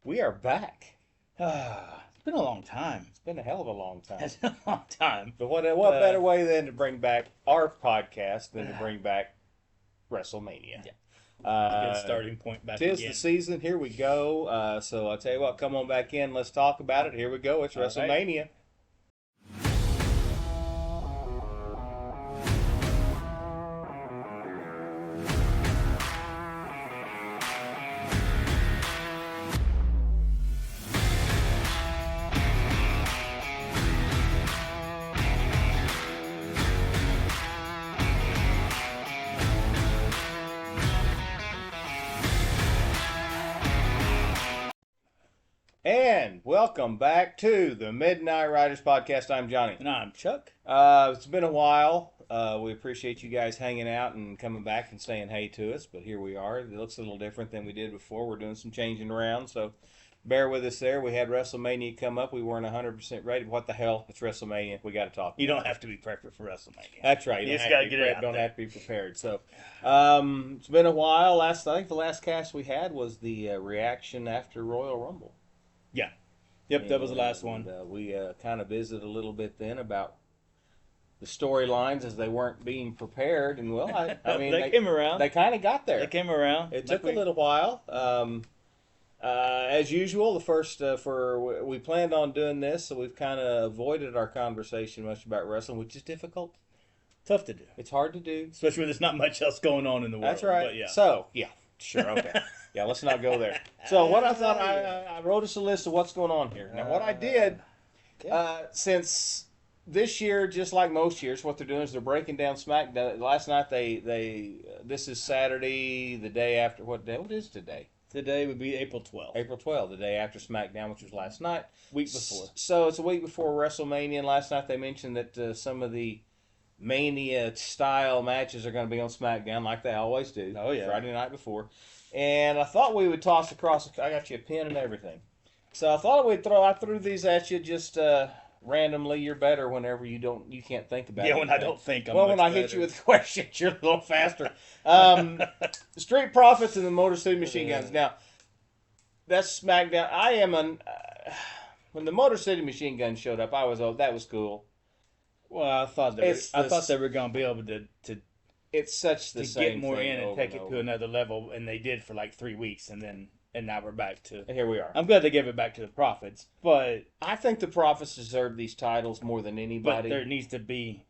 We are back. It's been a long time. It's been a hell of a long time. It's been a long time. But what better way than to bring back our podcast than to bring back Wrestlemania? Yeah. Good starting point back Tis again. the season. Here we go. So I'll tell you what, come on back in. Let's talk about it. Here we go. It's WrestleMania. Right. And welcome back to the Midnight Riders Podcast. I'm Johnny. And I'm Chuck. It's been a while. We appreciate you guys hanging out and coming back and saying hey to us. But here we are. It looks a little different than we did before. We're doing some changing around, so bear with us there. We had WrestleMania come up. We weren't 100% ready. What the hell? It's WrestleMania. We got to talk. You don't have to be prepared for WrestleMania. That's right. You just got to get it out Don't there. have to be prepared. So it's been a while. I think the last cast we had was the reaction after Royal Rumble. Yeah. Yep, that was the last one. We kind of visited a little bit then about the storylines as they weren't being prepared. And, well, I mean, they came around. They kind of got there. They came around. It took a little while. As usual, the first we planned on doing this, so we've kind of avoided our conversation much about wrestling, which is difficult. Tough to do. It's hard to do. Especially when there's not much else going on in the world. That's right. But yeah. So, yeah. Sure, okay. Yeah, let's not go there. So what I thought, I wrote us a list of what's going on here. Now, what I did, since this year, just like most years, what they're doing is they're breaking down SmackDown. Last night, this is Saturday, the day after, what is today? Today would be April 12th. April 12th, the day after SmackDown, which was last night. Week before. So it's a week before WrestleMania, and last night they mentioned that some of the Mania-style matches are going to be on SmackDown, like they always do. Oh, yeah. Friday night before. And I thought we would toss across. I got you a pen and everything. So I thought I threw these at you just randomly. You're better whenever you can't think about it. Yeah, when I don't think I'm when I hit you with questions, you're a little faster. The Street Profits and the Motor City Machine Guns. Now, that's SmackDown. When the Motor City Machine Guns showed up, that was cool. Well, I thought they were going to be able to it's such the same get more thing in and over take it over. to another level, and they did for like 3 weeks, and now we're back to. And here we are. I'm glad they gave it back to the Profits, but I think the Profits deserve these titles more than anybody. But there needs to be.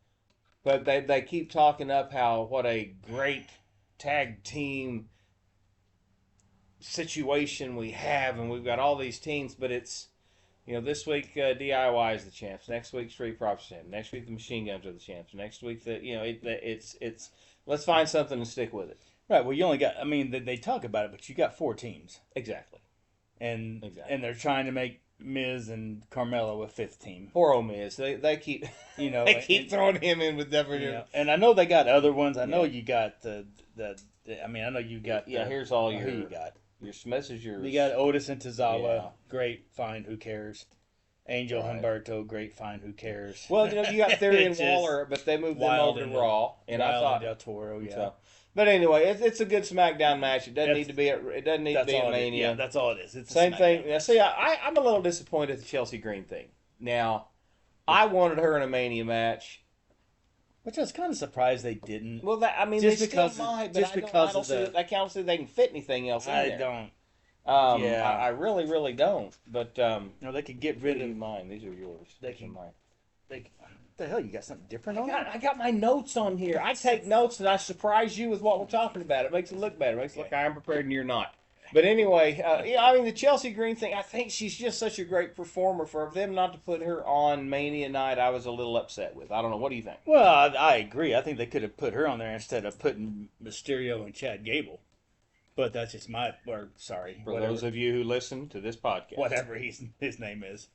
But they keep talking up what a great tag team situation we have, and we've got all these teams, but it's. This week DIY is the champs. Next week Street Profits are the champs. Next week the Machine Guns are the champs. Next week it's let's find something and stick with it. Right. Well, you only got. I mean, they talk about it, but you got 4 teams. Exactly. And they're trying to make Miz and Carmelo a 5th team. Poor old Miz. They keep they keep throwing him in with different. And I know they got other ones. I know you got the. I mean, I know you got. Here's all who you got. Your Smith is yours. You got Otis and Tozawa. Yeah. Great, fine, who cares? Angel Humberto, great, fine, who cares? Well, you got Theory and Waller, but they moved them over to Raw, and I thought Del Toro, yeah. So. But anyway, it's a good SmackDown match. It doesn't need to be. It doesn't need to be a Mania. Yeah, that's all it is. It's same thing. Now, see, I'm a little disappointed at the Chelsea Green thing. Now, I wanted her in a Mania match. Which I was kind of surprised they didn't. Well, just they because still might, but just because of the. I can't see they can fit anything else in there. I don't. I really, really don't. But they could get rid of mine. These are yours. These are mine. What the hell? You got something different on? I got my notes on here. I take notes and I surprise you with what we're talking about. It makes it look better. It makes it look like I'm prepared and you're not. But anyway, the Chelsea Green thing. I think she's just such a great performer. For them not to put her on Mania night, I was a little upset with. I don't know. What do you think? Well, I agree. I think they could have put her on there instead of putting Mysterio and Chad Gable. But that's just For those of you who listen to this podcast. Whatever his name is.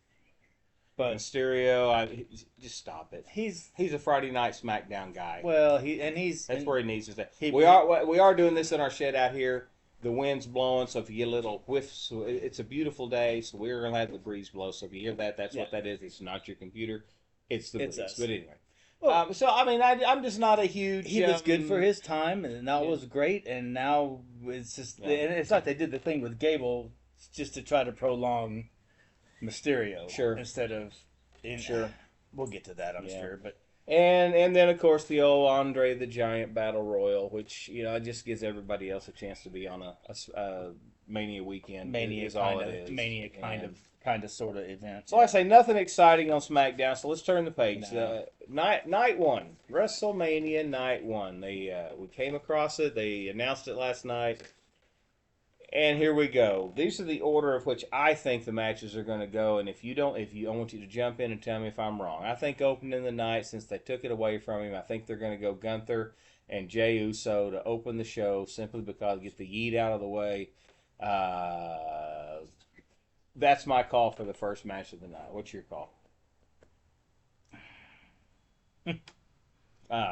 But Mysterio, just stop it. He's a Friday night SmackDown guy. Well, that's where he needs to stay. We are doing this in our shed out here. The wind's blowing, so if you get a little whiff, so it's a beautiful day, so we're going to have the breeze blow. So if you hear that, that's what that is. It's not your computer. It's the breeze. Us. But anyway. I'm just not a huge... He was good for his time, and that was great, and now it's just... And it's like they did the thing with Gable just to try to prolong Mysterio. Sure. Instead of. Sure. We'll get to that, I'm sure. But And then of course the old Andre the Giant Battle Royal, which just gives everybody else a chance to be on a Mania weekend. Mania is all it is. Mania kind of sort of event. So like I say, nothing exciting on SmackDown. So let's turn the page. No. Night one, WrestleMania Night 1. We came across it. They announced it last night. And here we go. These are the order of which I think the matches are going to go. And I want you to jump in and tell me if I'm wrong. I think opening the night, since they took it away from him, I think they're going to go Gunther and Jey Uso to open the show simply because get the yeet out of the way. That's my call for the first match of the night. What's your call?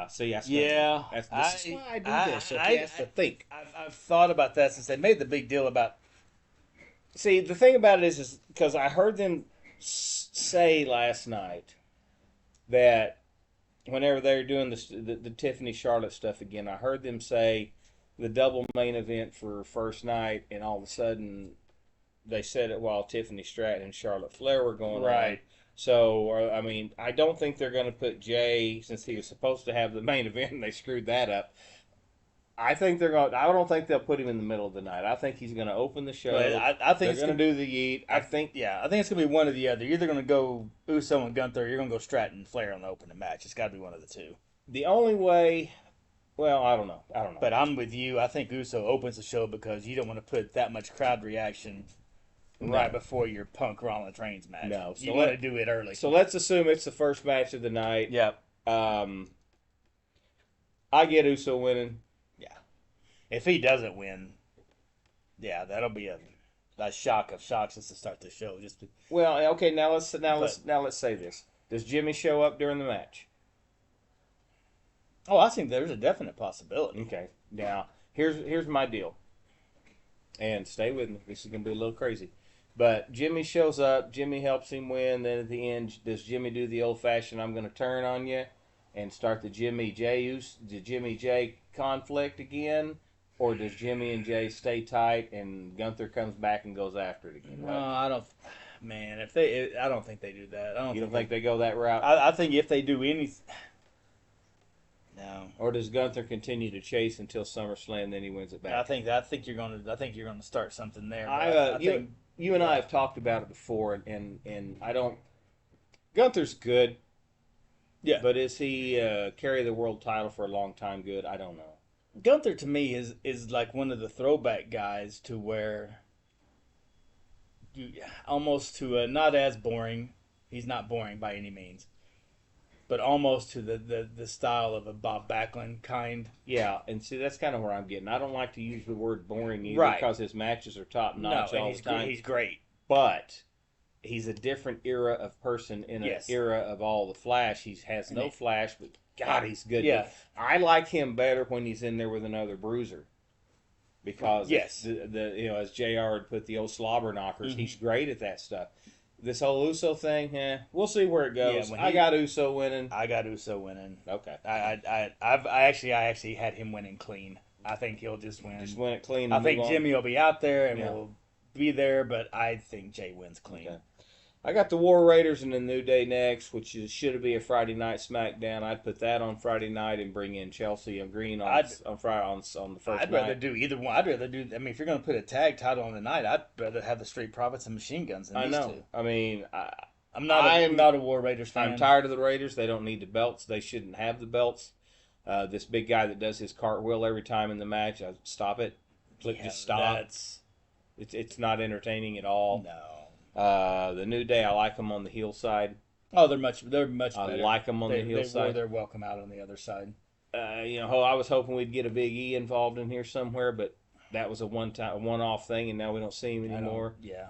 So yes, yeah. This is why I do this. So he has to think. I've thought about that since they made the big deal about. See, the thing about it is because I heard them say last night that whenever they were doing the Tiffany Charlotte stuff again, I heard them say the double main event for first night, and all of a sudden they said it while Tiffany Stratton and Charlotte Flair were going on. So, I mean, I don't think they're going to put Jay, since he was supposed to have the main event and they screwed that up. I think they're going. I don't think they'll put him in the middle of the night. I think he's going to open the show. I think they're going to do the yeet. I think it's going to be one or the other. You're either going to go Uso and Gunther, or you're going to go Stratton and Flair on the opening match. It's got to be one of the two. The only way. Well, I don't know. But I'm with you. I think Uso opens the show because you don't want to put that much crowd reaction right before your Punk Rollins Reigns match. No, so you want to do it early. So let's assume it's the first match of the night. Yep. I get Uso winning. Yeah. If he doesn't win, that'll be a shock of shocks just to start the show. Well, okay. Now let's say this: does Jimmy show up during the match? Oh, I think there's a definite possibility. Okay. Now here's my deal, and stay with me. This is gonna be a little crazy. But Jimmy shows up. Jimmy helps him win. Then at the end, does Jimmy do the old-fashioned "I'm going to turn on you" and start the Jimmy Jay conflict again, or does Jimmy and Jay stay tight and Gunther comes back and goes after it again? No, I don't. Man, I don't think they do that. You don't think they go that route? I think if they do anything, no. Or does Gunther continue to chase until SummerSlam, then he wins it back? I think you're going to start something there. You and I have talked about it before, and I don't. Gunther's good. Yeah. But is he carry the world title for a long time good? I don't know. Gunther to me is like one of the throwback guys to where you almost to a not as boring. He's not boring by any means. But almost to the style of a Bob Backlund kind. Yeah, and see, that's kind of where I'm getting. I don't like to use the word boring either because his matches are top notch all the time. He's great. But he's a different era of person in an era of all the flash. He has no flash, but God, he's good. Yeah. I like him better when he's in there with another bruiser. Because as JR would put the old slobber knockers, he's great at that stuff. This whole Uso thing, we'll see where it goes. I got Uso winning. Okay. I actually had him winning clean. I think he'll just win. Just win it clean. I think Jimmy will be out there and will be there, but I think Jay wins clean. Okay. I got the War Raiders and the New Day next, which should be a Friday night SmackDown. I'd put that on Friday night and bring in Chelsea and Green on Friday on the first night. I'd rather do either one. I'd rather do. I mean, if you're going to put a tag title on the night, I'd rather have the Street Profits and Machine Guns than these two. I mean, I'm not a War Raiders fan. I'm tired of the Raiders. They don't need the belts. They shouldn't have the belts. This big guy that does his cartwheel every time in the match, stop it. Just stop. It's not entertaining at all. No. The New Day, I like them on the heel side. Oh, they're much better. I like them on the heel side. They're welcome out on the other side. I was hoping we'd get a Big E involved in here somewhere, but that was a one-off thing, and now we don't see him anymore. Yeah.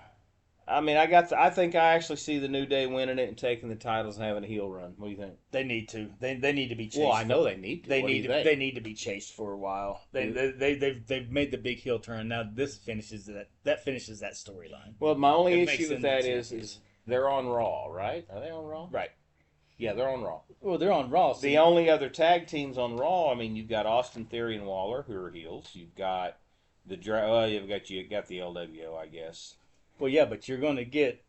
I mean, I think I actually see the New Day winning it and taking the titles and having a heel run. What do you think? They need to. They need to be chased. Well, I know they need to. They need to be chased for a while. They've made the big heel turn. Now this finishes that. That finishes that storyline. Well, my only issue with that is they're on Raw, right? Are they on Raw? Right. Yeah, they're on Raw. Well, they're on Raw. The only other tag teams on Raw, I mean, you've got Austin Theory and Waller, who are heels. You've got you got the LWO, I guess. Well, yeah, but you're going to get.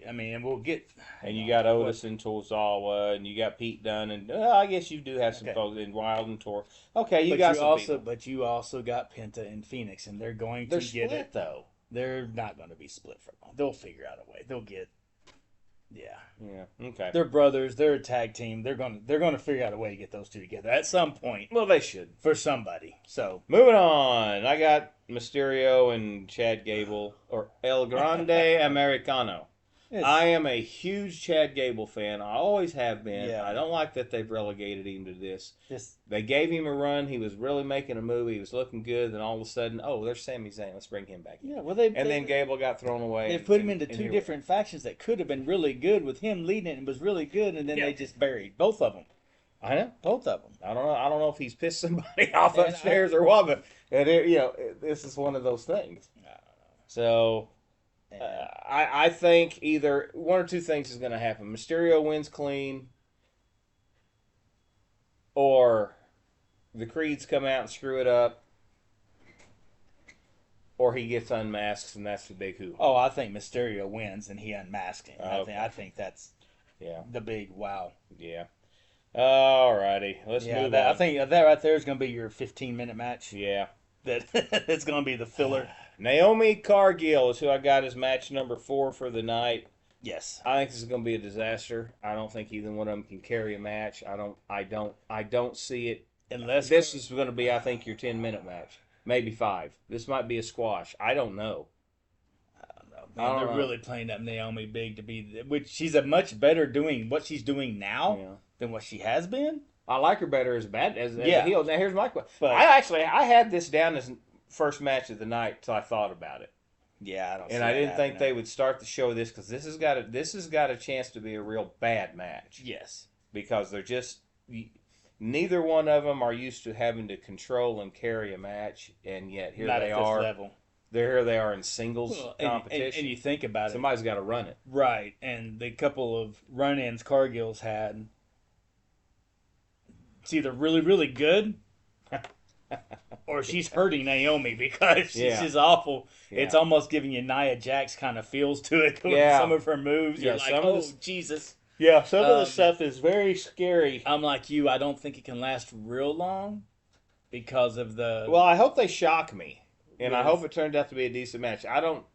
I mean, and we'll get. And you got Otis and Tozawa, and you got Pete Dunne, and I guess you do have some Okay. folks in Wild and Tor. Okay, you But got you some also, people. but you also got Penta and Phoenix, and they're going They're to get split it. though. They're not going to be split for long. They'll figure out a way. They'll get. Yeah, Yeah. Okay. they're brothers. They're a tag team. They're going to figure out a way to get those two together at some point Well, they should. for somebody. So Moving on, I got Mysterio and Chad Gable, or El Grande Americano. I am a huge Chad Gable fan. I always have been. Yeah. I don't like that they've relegated him to this. just They gave him a run. He was really making a move. He was looking good. Then all of a sudden, oh, there's Sami Zayn. Let's bring him back in. yeah, well And then Gable got thrown away. They put him into and two here different factions that could have been really good with him leading it and was really good, and then Yeah. they just buried both of them. I know. Both of them. I don't know. I don't know if he's pissed somebody off And upstairs or what, but this is one of those things. I don't know. So And I think either one or two things is going to happen. Mysterio wins clean, or the Creeds come out and screw it up, or he gets unmasked, and that's the big who. oh, I think Mysterio wins and he unmasked him. Okay. I think that's Yeah, the big wow. yeah. Alrighty, let's move on. I think that right there is going to be your 15-minute match. Yeah. That it's going to be the filler. Naomi Cargill is who I got as match number 4 for the night. Yes. I think this is going to be a disaster. I don't think either one of them can carry a match. I don't see it. Unless This is going to be, I think, your 10-minute match, maybe 5. This might be a squash. I don't know. Man, they're know. really playing up Naomi big to be, which she's a much better doing what she's doing now Yeah. than what she has been. I like her better as a Yeah. heel. Now here's my question. But- I had this down as first match of the night until I thought about it, Yeah, I don't. and I didn't think they would start the show this because this has got a chance to be a real bad match. Yes. Because they're just neither one of them are used to having to control and carry a match, and yet here Not they at this are. level. Here they are in singles competition. And you think about Somebody's got to run it. right? And the couple of run-ins Cargill's had, it's either really, really good, or she's hurting Naomi because she's Yeah. just awful. Yeah. It's almost giving you Nia Jax kind of feels to it. With Yeah. some of her moves, Yeah, you're like, some of oh this- Jesus. Yeah, some of the Um, stuff is very scary. I'm like you. I don't think it can last real long because of the. Well, I hope they shock me, and I Yes. hope it turned out to be a decent match. I don't.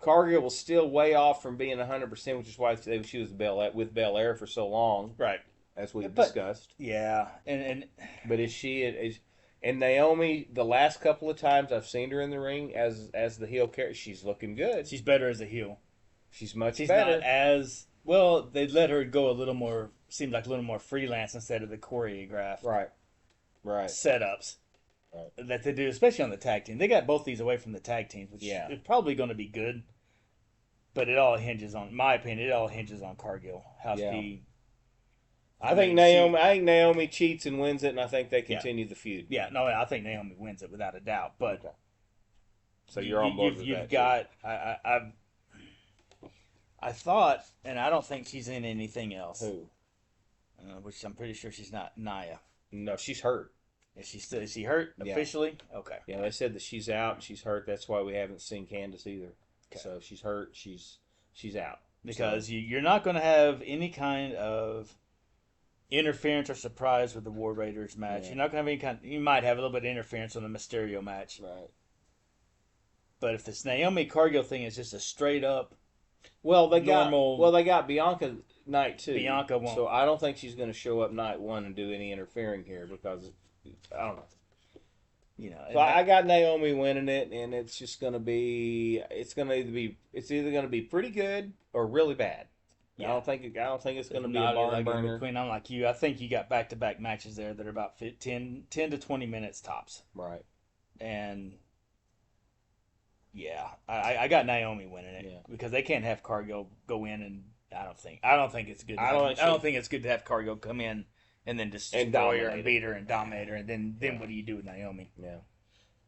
Cargill was still way off from being 100%, which is why she was with Belair for so long, right. as we've But- discussed. Yeah, and But and Naomi? The last couple of times I've seen her in the ring as the heel character, she's looking good. she's better as a heel. She's much She's better. not as well. They let her go a little more. Seemed like a little more freelance instead of the choreographed Right. setups Right. that they do, especially on the tag team. They got both these away from the tag teams, which Yeah. is probably going to be good. But it all hinges on, in my opinion, it all hinges on Cargill. How Yeah. she. I think Naomi cheats and wins it, and I think they continue the feud. Yeah, no, I think Naomi wins it without a doubt. But Okay. So you're on board with you've that. got. I thought, and I don't think she's in anything else. Who? Which I'm pretty sure she's not. Nia. No, she's hurt. Is she hurt Yeah. officially? Okay. Yeah, they said that she's out and she's hurt. That's why we haven't seen Candace either. Okay. So she's hurt. She's out. Because you're not going to have any kind of interference or surprise with the War Raiders match. Yeah. You're not going to have any kind. You might have a little bit of interference on the Mysterio match, Right. but if this Naomi Cargill thing is just a straight up, Well, they Normal- got Bianca night 2. Bianca won't. So I don't think she's going to show up night 1 and do any interfering here because I don't know. you know, So I got Naomi winning it, and it's just going to be it's either going to be pretty good or really bad. Yeah. I don't think it's going to be a not barn like in burner. between. I'm like you. I think you got back to back matches there that are about 10 to 20 minutes tops, Right. and yeah, I got Naomi winning it Yeah. because they can't have Cargill go in and I don't think it's good. I don't think it's good to have Cargill come in and then just And destroy her dominate and beat her and dominate her, and then what do you do with Naomi? Yeah.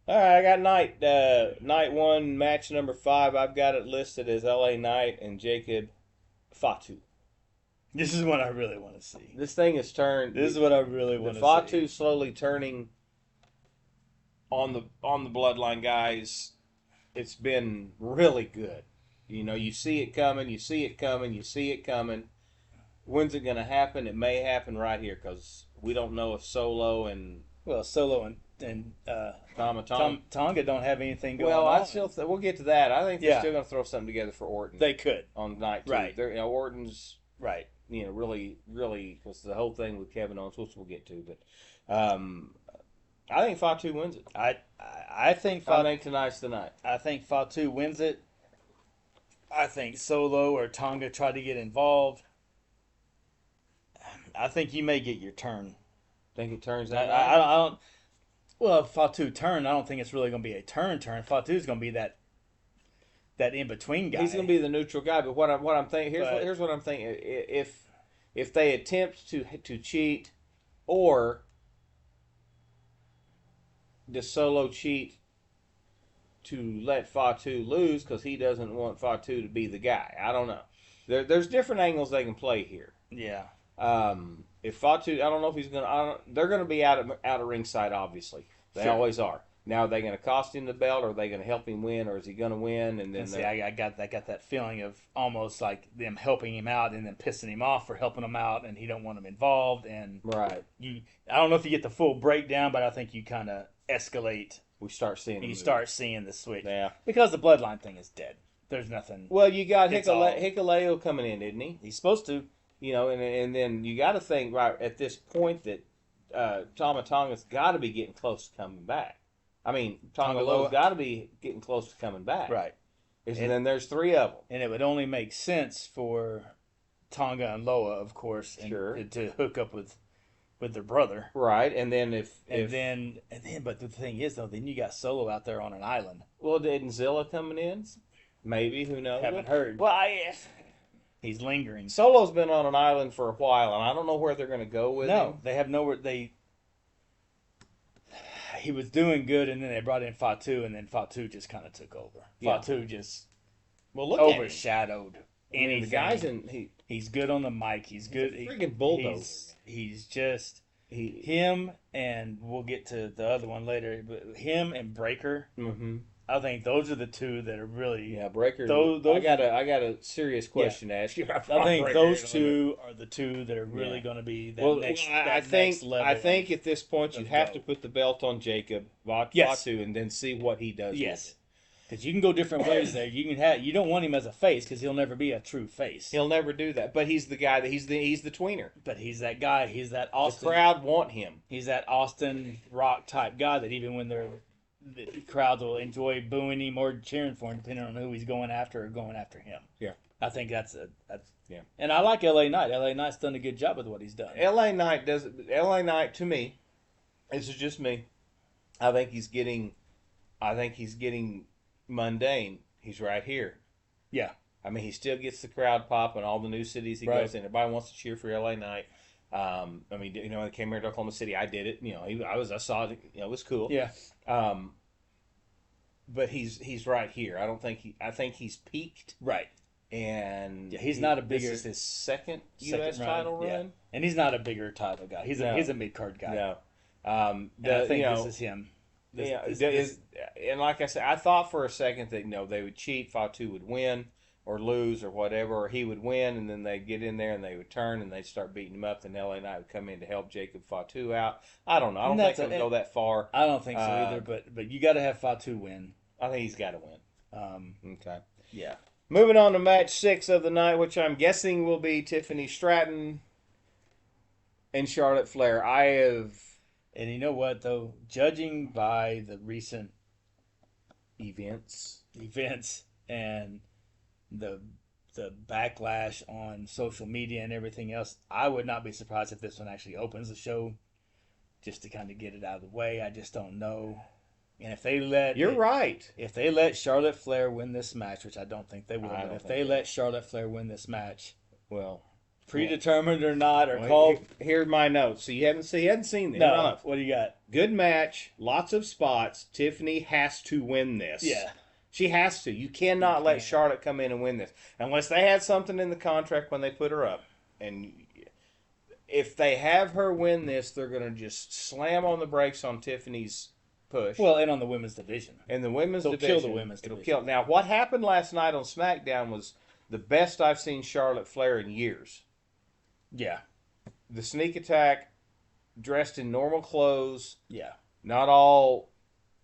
All right, I got night 1 match number 5. I've got it listed as LA Knight and Jacob Fatu. This is what I really want to see. This thing has turned. This is what I really the want to Fatu see. slowly turning on the bloodline guys. It's been really good. You know, you see it coming, you see it coming, you see it coming. When's it going to happen? It may happen right here because we don't know if Solo and Solo and Tonga don't have anything going well, on. I still we'll get to that. I think they're still going to throw something together for Orton. They could on night 2. Right. They're, Orton's right. Really was the whole thing with Kevin Owens, which we'll get to. But I think Fatu wins it. I think tonight's the night. I think Fatu wins it. I think Solo or Tonga try to get involved. I think you may get your turn. Think it turns that I don't. Well, if Fatu turn, I don't think it's really going to be a turn. Fatu's going to be that in between guy. He's going to be the neutral guy. But what I'm thinking here's what I'm thinking. If they attempt to cheat, or does Solo cheat to let Fatu lose because he doesn't want Fatu to be the guy? I don't know. There's different angles they can play here. Yeah. If Fatu, I don't know if he's gonna. They're gonna be out of ringside. Obviously, they always are. Now, are they going to cost him the belt, or are they going to help him win, or is he going to win? And then I got that feeling of almost like them helping him out and then pissing him off for helping him out, and he don't want him involved. And right, I don't know if you get the full breakdown, but I think you kind of escalate. We start seeing. You start seeing the switch. Yeah, because the bloodline thing is dead. There's nothing. Well, you got Hikuleo coming in, isn't he? He's supposed to. You know, and then you got to think right at this point that Tama Tonga's got to be getting close to coming back. I mean, Tonga Loa's got to be getting close to coming back. Right. And then there's 3 of them. And it would only make sense for Tonga and Loa, of course, to hook up with their brother. Right. And then but the thing is, though, then you got Solo out there on an island. Well, isn't Zilla coming in? Maybe. Who knows? Haven't heard. Well, he's lingering. Solo's been on an island for a while, and I don't know where they're going to go with him. No, they have nowhere. He was doing good, and then they brought in Fatu, and then Fatu just kind of took over. Yeah. Fatu just overshadowed anything. The guy's he's good on the mic. He's good. He's a freaking bulldozer. He's just him, and we'll get to the other one later. But him and Breaker. Mm-hmm. I think those are the two that are really Breaker. I got a serious question to ask you. I think those two are the two that are really going to be next level. I think at this point you have to put the belt on Jacob Fatu and then see what he does. Yes, because you can go different ways there. You don't want him as a face because he'll never be a true face. He'll never do that. But he's the guy that he's the tweener. But he's that guy. He's that Austin. The crowd want him. He's that Austin Rock type guy that even when the crowds will enjoy booing him or cheering for him, depending on who he's going after or going after him. Yeah, I think that's. And I like LA Knight. LA Knight's done a good job with what he's done. LA Knight to me, this is just me. I think he's getting mundane. He's right here. Yeah, I mean he still gets the crowd popping. All the new cities he goes in, everybody wants to cheer for LA Knight. I mean, when I came here to Oklahoma City, I did it. I saw it. It was cool. Yeah. But he's right here. I think he's peaked. Right. And he's not a bigger. This is his second U.S. title run. Yeah. And he's not a bigger title guy. He's a mid card guy. No. I think this is him. And like I said, I thought for a second that they would cheat. Fatu would win or lose or whatever, or he would win, and then they'd get in there and they would turn and they'd start beating him up. Then LA Knight would come in to help Jacob Fatu out. I don't know. I don't think it'll go that far. I don't think so either. But you got to have Fatu win. I think he's got to win. Okay. Yeah. Moving on to match 6 of the night, which I'm guessing will be Tiffany Stratton and Charlotte Flair. And you know what, though? Judging by the recent events and the backlash on social media and everything else, I would not be surprised if this one actually opens the show just to kind of get it out of the way. I just don't know. And if they right. If they let Charlotte Flair win this match, which I don't think they will, but if they let Charlotte Flair win this match, predetermined or not, or called. Here's my notes. So you haven't seen this. No. What do you got? Good match, lots of spots. Tiffany has to win this. Yeah. She has to. You cannot let Charlotte come in and win this. Unless they had something in the contract when they put her up. And if they have her win this, they're going to just slam on the brakes on Tiffany's push. Well, and on the women's division. In the women's It'll division, kill the women's it'll division. kill. Now, what happened last night on SmackDown was the best I've seen Charlotte Flair in years. Yeah. The sneak attack, dressed in normal clothes, Yeah. not all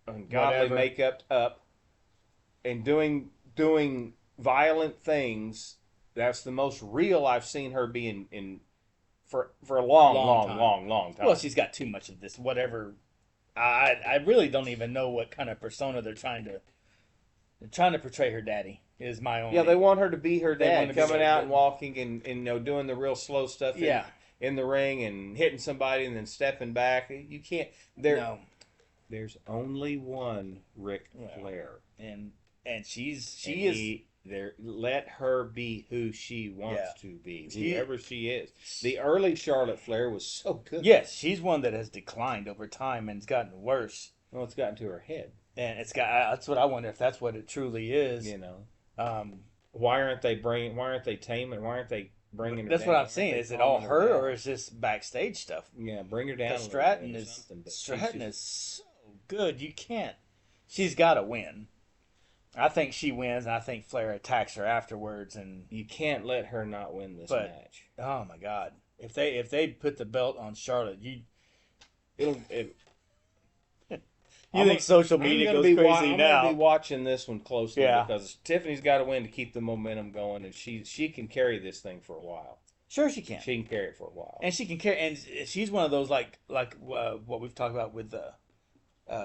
ungodly Whatever. makeup up, and doing violent things. That's the most real I've seen her be in for a long time. Well, she's got too much of this. Whatever. I really don't even know what kind of persona they're trying to portray her daddy. Is my own. Yeah, they want her to be her They want dad, to be coming her out dad. and walking and doing the real slow stuff. Yeah. In the ring and hitting somebody and then stepping back. You can't. No. There's only one Ric Flair, And she and is. Let her be who she wants to be, whoever she is. The early Charlotte Flair was so good. Yes, she's one that has declined over time and it's gotten worse. Well, it's gotten to her head. And it's got. That's what I wonder if that's what it truly is. You know, Um, why aren't they taming? Why aren't they bringing her that's down? what I'm Why saying. aren't Is they it all calming her down? or is this backstage stuff? Yeah, bring her down. Because a little Stratton bit or is something, but Stratton she's is so good. You can't. She's got to win. I think she wins, and I think Flair attacks her afterwards. And you can't let her not win this But- match. oh my God, if they put the belt on Charlotte, It'll. you think social media goes crazy I'm now? gonna be watching this one closely Yeah. because Tiffany's got to win to keep the momentum going, and she can carry this thing for a while. Sure, she can. She can carry it for a while. And she can carry, and she's one of those like what we've talked about with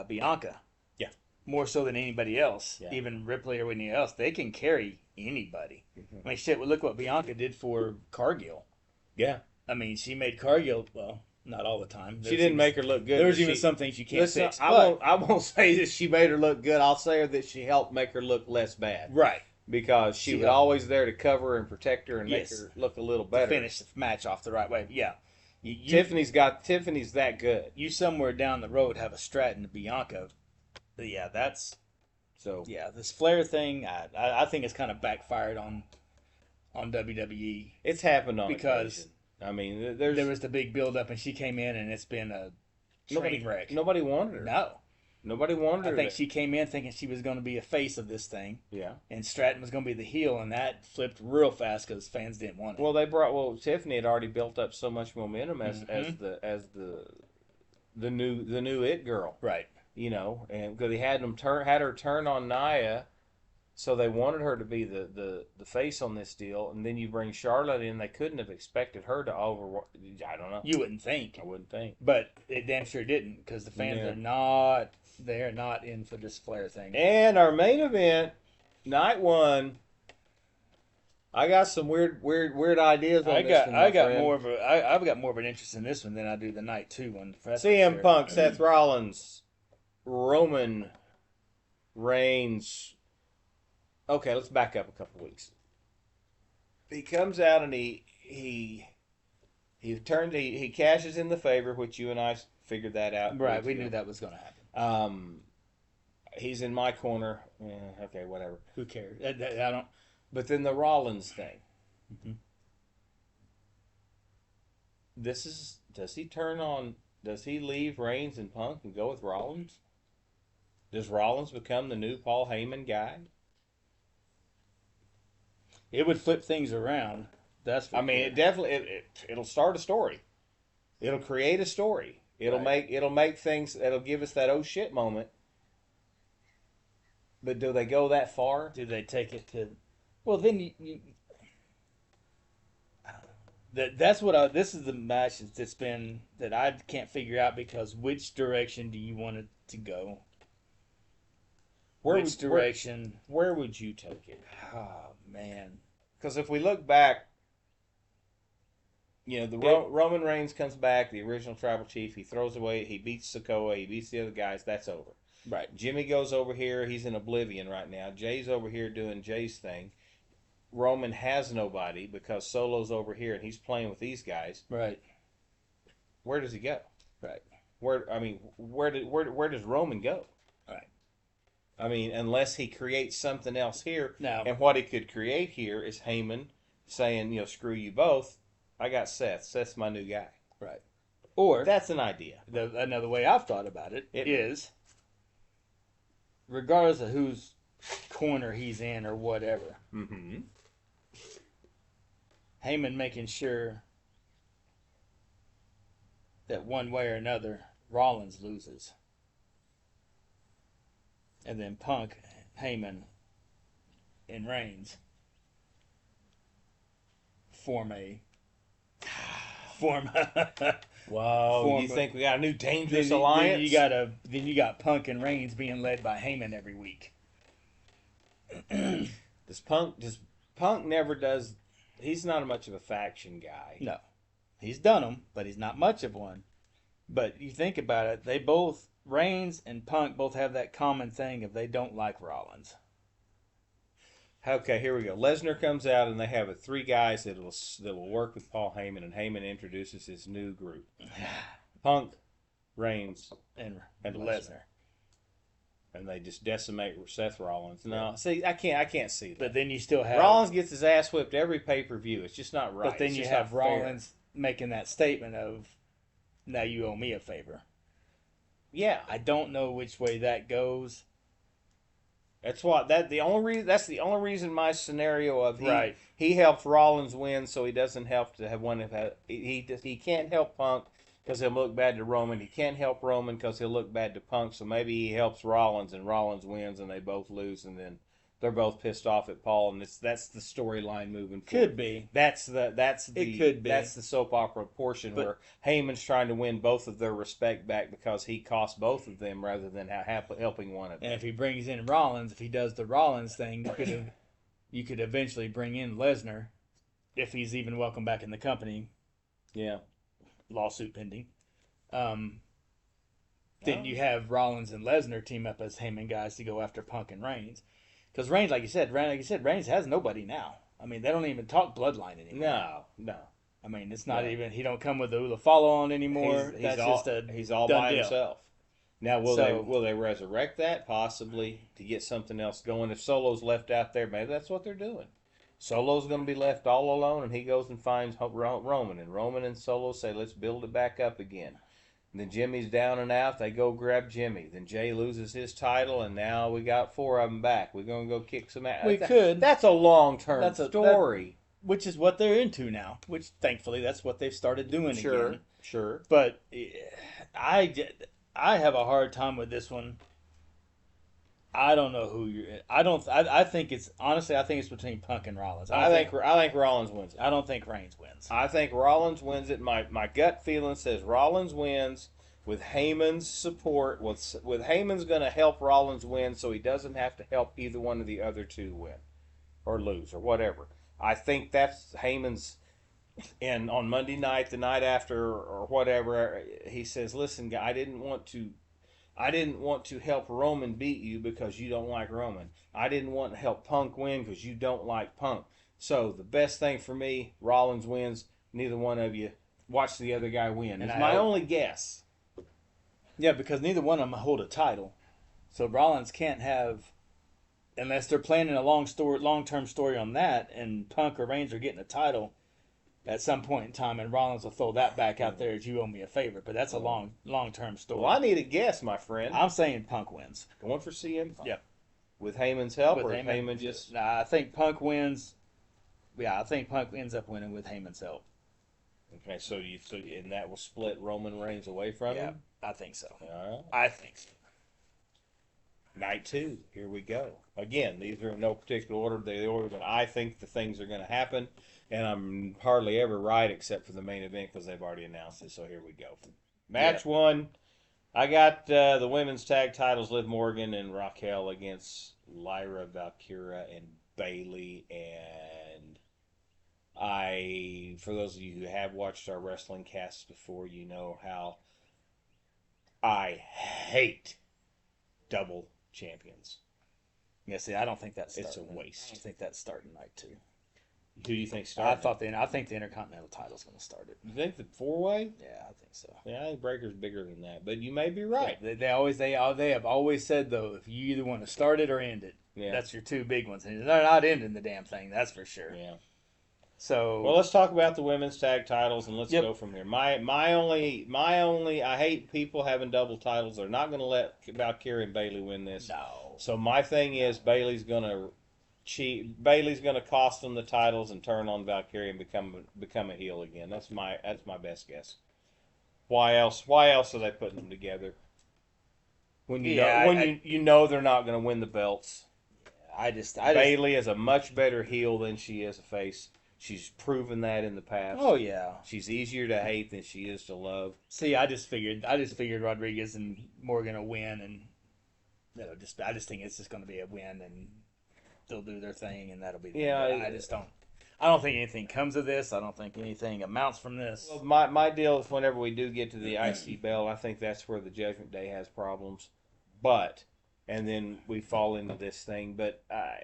Bianca. Yeah. More so than anybody else, Yeah. even Ripley or anybody else, they can carry anybody. Mhm. I mean, shit. Well, look what Bianca did for Cargill. Yeah, I mean, she made Cargill. Well, not all the time. she didn't make her look good. There's but even she- some things you can't Listen, fix. I won't say that she made her look good. I'll say that she helped make her look less bad right. because she She was helped. always there to cover and protect her and Yes. make her look a little To better. finish the match off the right way. Yeah. Tiffany's that good. You somewhere down the road have a Stratton to Bianca. Yeah, that's So this Flair thing. I think it's kind of backfired on WWE. it's happened on Because occasion. I mean, There was the big build up, and she came in, and it's been a train wreck. Nobody wanted her. No, Nobody wanted her. I think she came in thinking she was going to be a face of this thing, Yeah. and Stratton was going to be the heel, and that flipped real fast because fans didn't want it. Well, Tiffany had already built up so much momentum as Mhm. the new it girl, right. you know, and because he had her turn on Nia, so they wanted her to be the face on this deal, and then you bring Charlotte in, they couldn't have expected her to I don't know. You wouldn't think, I wouldn't think. but it damn sure didn't because the fans Yeah. they're not in for this Flair thing. And our main event, night one. I got some weird ideas on this one, my I've got more of an interest in this one than I do the night 2 one. That's for CM sure. Punk, Seth Rollins, Roman Reigns. Okay, let's back up a couple weeks. He comes out and he cashes in the favor, which you and I figured that out. Right, weeks we ago. knew that was going to happen. He's in my corner. Okay, whatever. Who cares? I don't. But then the Rollins thing. Mhm. Does he leave Reigns and Punk and go with Rollins? Does Rollins become the new Paul Heyman guy? It would flip things around. That's. For I mean, sure. it definitely it'll start a story. It'll create a story. It'll make things. It'll give us that oh shit moment. But do they go that far? Do they take it to? Well, then I don't know. That's what this is the match that's been that I can't figure out because which direction do you want it to go? Which direction? Where would you take it? Oh man. Because if we look back, you know, Roman Reigns comes back, the original tribal chief. He throws away. He beats Sikoa. He beats the other guys. That's over. Right. Jimmy goes over here. He's in oblivion right now. Jay's over here doing Jay's thing. Roman has nobody because Solo's over here and he's playing with these guys. Right. Where does he go? Right. Where does Roman go? Right. I mean, unless he creates something else here. Now, And what he could create here is Heyman saying, you know, screw you both. I got Seth. Seth's my new guy. right. Or That's an idea. another way I've thought about it is regardless of whose corner he's in or whatever, Mm-hmm. Heyman making sure that one way or another Rollins loses. And then Punk, Heyman, and Reigns form a Whoa, you think we got a new dangerous alliance? Then you got Punk and Reigns being led by Heyman every week. Punk never does. He's not much of a faction guy. No, he's done them, but he's not much of one. But you think about it, Reigns and Punk both have that common thing of they don't like Rollins. Okay, here we go. Lesnar comes out, and they have three guys that will work with Paul Heyman, and Heyman introduces his new group: Punk, Reigns, and Lesnar. And they just decimate Seth Rollins. No, see, I can't see that. But then you still have Rollins gets his ass whipped every pay-per-view. It's just not right. But then you have Rollins making that statement of, "Now you owe me a favor." Yeah, I don't know which way that goes. That's the only reason my scenario of Right. He helped Rollins win, so he doesn't help to have one. He can't help Punk because he'll look bad to Roman. He can't help Roman because he'll look bad to Punk. So maybe he helps Rollins, and Rollins wins, and they both lose, and then they're both pissed off at Paul, and that's the storyline moving forward. Could be. It could be. That's the soap opera portion where Heyman's trying to win both of their respect back because he cost both of them rather than helping one of them. And if he brings in Rollins, if he does the Rollins thing, you could eventually bring in Lesnar, if he's even welcome back in the company. Yeah. Lawsuit pending. Then you have Rollins and Lesnar team up as Heyman guys to go after Punk and Reigns. Because Reigns, like you said, Reigns has nobody now. I mean, they don't even talk bloodline anymore. No. I mean, it's not even. He don't come with the Ula follow on anymore. He's all by himself. Now, will they resurrect that possibly to get something else going? If Solo's left out there, maybe that's what they're doing. Solo's going to be left all alone, and he goes and finds Roman, and Roman and Solo say, "Let's build it back up again." And then Jimmy's down and out. They go grab Jimmy. Then Jay loses his title, and now we got four of them back. We're going to go kick some ass. That's a long-term story. Which is what they're into now. Which, thankfully, that's what they've started doing again. Sure. But I have a hard time with this one. I don't know who you're. I think it's between Punk and Rollins. I think Rollins wins it. I don't think Reigns wins. I think Rollins wins it. My gut feeling says Rollins wins with Heyman's support. With Heyman's going to help Rollins win, so he doesn't have to help either one of the other two win or lose or whatever. I think that's Heyman's. And on Monday night, the night after or whatever, he says, "Listen, I didn't want to help Roman beat you because you don't like Roman. I didn't want to help Punk win because you don't like Punk. So the best thing for me, Rollins wins. Neither one of you watch the other guy win." It's my only guess. Yeah, because neither one of them hold a title. So Rollins can't have, unless they're planning a long-term story on that, and Punk or Reigns are getting a title at some point in time, and Rollins will throw that back out there as "you owe me a favor." But that's a long-term story. Well, I need a guess, my friend. I'm saying Punk wins. Going for CM Punk. Yep. With Heyman's help, or Heyman just... Nah, I think Punk wins. Yeah, I think Punk ends up winning with Heyman's help. Okay, and that will split Roman Reigns away from him? I think so. All right. I think so. Night 2, here we go. Again, these are in no particular order. They're the order that I think the things are going to happen. And I'm hardly ever right except for the main event because they've already announced it. So here we go. Match 1. I got the women's tag titles, Liv Morgan and Raquel against Lyra, Valkyria, and Bayley. And for those of you who have watched our wrestling casts before, you know how I hate double champions. Yeah, see, I don't think that's It's a waste. I think that's starting night 2. Who do you think started? I think the Intercontinental title's going to start it. You think the 4-way? Yeah, I think so. Yeah, I think Breaker's bigger than that, but you may be right. Yeah, they have always said though, if you either want to start it or end it, that's your two big ones, and they're not ending the damn thing. That's for sure. Yeah. So well, let's talk about the women's tag titles and let's go from here. My only I hate people having double titles. They're not going to let Valkyria and Bayley win this. No. So my thing is Bailey's gonna cheat. Bailey's gonna cost them the titles and turn on Valkyrie and become a heel again. That's my best guess. Why else? Why else are they putting them together? When you know they're not going to win the belts. Bailey is a much better heel than she is a face. She's proven that in the past. Oh yeah, she's easier to hate than she is to love. See, I just figured Rodriguez and Morgan will win, and I just think it's just going to be a win, and they'll do their thing, and that'll be. I don't think anything comes of this. I don't think anything amounts from this. Well, my deal is whenever we do get to the IC belt, I think that's where the Judgment Day has problems. But, and then we fall into this thing. But I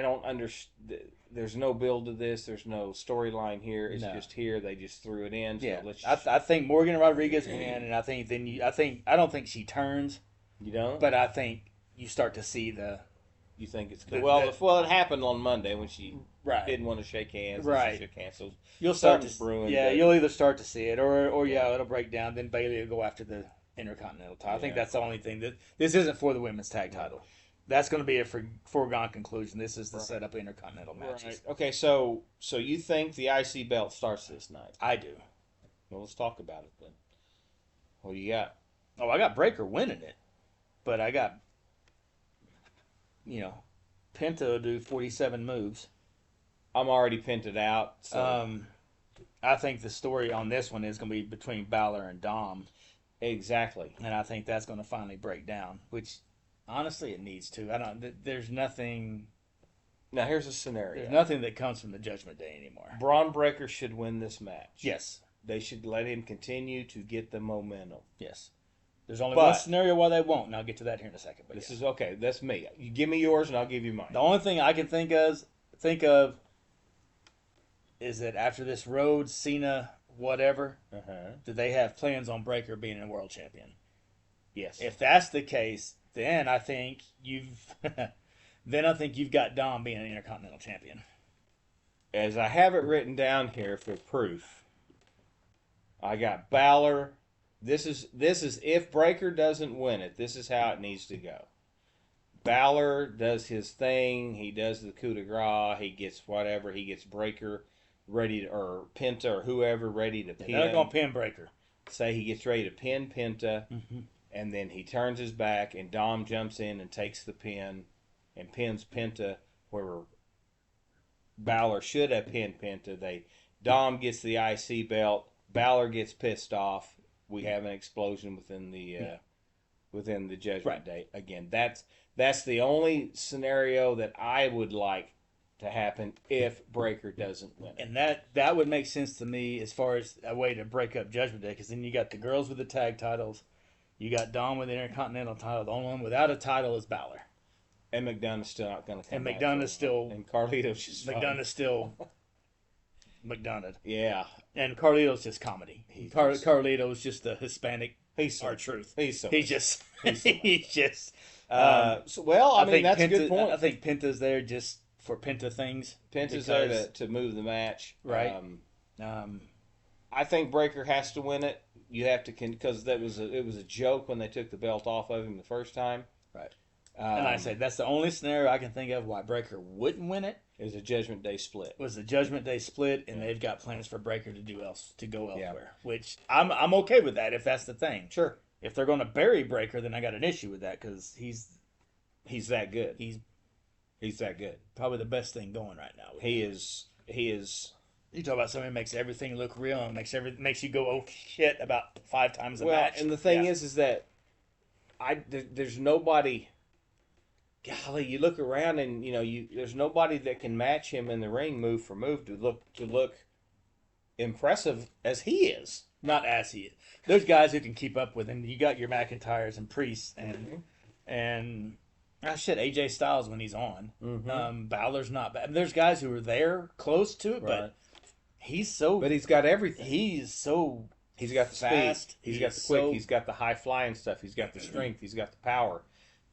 don't understand. There's no build to this. There's no storyline here. It's just here. They just threw it in. So I think Morgan Rodriguez win, and I don't think she turns. You don't? But I think you start to see the. You think it's good? It happened on Monday when she didn't want to shake hands. Right. She shook hands. So you'll start to brewing. Yeah, you'll either start to see it, or it'll break down. Then Bailey will go after the Intercontinental title. I think that's the only thing that this isn't for the women's tag title. That's going to be a foregone conclusion. This is the setup of Intercontinental matches. Right. Okay, so you think the IC belt starts this night? I do. Well, let's talk about it then. What do you got? Oh, I got Breaker winning it, but I got. Penta will do 47 moves. I'm already pinted out. So. I think the story on this one is going to be between Balor and Dom. Exactly. And I think that's going to finally break down, which honestly it needs to. There's nothing. Now here's a scenario. There's nothing that comes from the Judgment Day anymore. Braun Breaker should win this match. Yes. They should let him continue to get the momentum. Yes. There's only one scenario why they won't, and I'll get to that here in a second. But this is okay. That's me. You give me yours, and I'll give you mine. The only thing I can think of is that after this Rhodes, Cena, whatever, do they have plans on Breaker being a world champion? Yes. If that's the case, then I think you've got Dom being an Intercontinental champion. As I have it written down here for proof, I got Balor. This is if Breaker doesn't win it, this is how it needs to go. Balor does his thing. He does the coup de grace. He gets whatever. He gets Breaker ready to, or Penta or whoever ready to pin. They're going to pin Breaker. Say he gets ready to pin Penta, and then he turns his back, and Dom jumps in and takes the pin and pins Penta where Balor should have pinned Penta. Dom gets the IC belt. Balor gets pissed off. We have an explosion within the Judgment Day. Again, that's the only scenario that I would like to happen if Breaker doesn't win. And that would make sense to me as far as a way to break up Judgment Day, because then you got the girls with the tag titles, you got Dom with the Intercontinental title. The only one without a title is Balor. And McDonough's still not going to come back. And Carlito's just McDonough's still McDonough. Yeah. And Carlito's just comedy. Carlito's just the Hispanic R-Truth. He's just. That's a good point. I think Penta's there just for Penta things. Penta's there to move the match. Right. I think Breaker has to win it. You have to, because it was a joke when they took the belt off of him the first time. Right. And I said that's the only scenario I can think of why Breaker wouldn't win it. Is a Judgment Day split. Was the Judgment Day split, and they've got plans for Breaker to go elsewhere. Which I'm okay with that if that's the thing. Sure. If they're going to bury Breaker, then I got an issue with that because he's that good. He's that good. Probably the best thing going right now. He is. You talk about somebody who makes everything look real and makes you go oh shit about 5 times a match. And the thing is that there's nobody. Golly, you look around and there's nobody that can match him in the ring, move for move, to look impressive as he is. Not as he is. There's guys who can keep up with him. You got your McIntyres and Priests and AJ Styles when he's on. Balor's not bad. There's guys who are there close to it, but he's so. But he's got everything. He's so. He's got the fast. Speed. He's got the quick. He's got the high flying stuff. He's got the strength. He's got the power.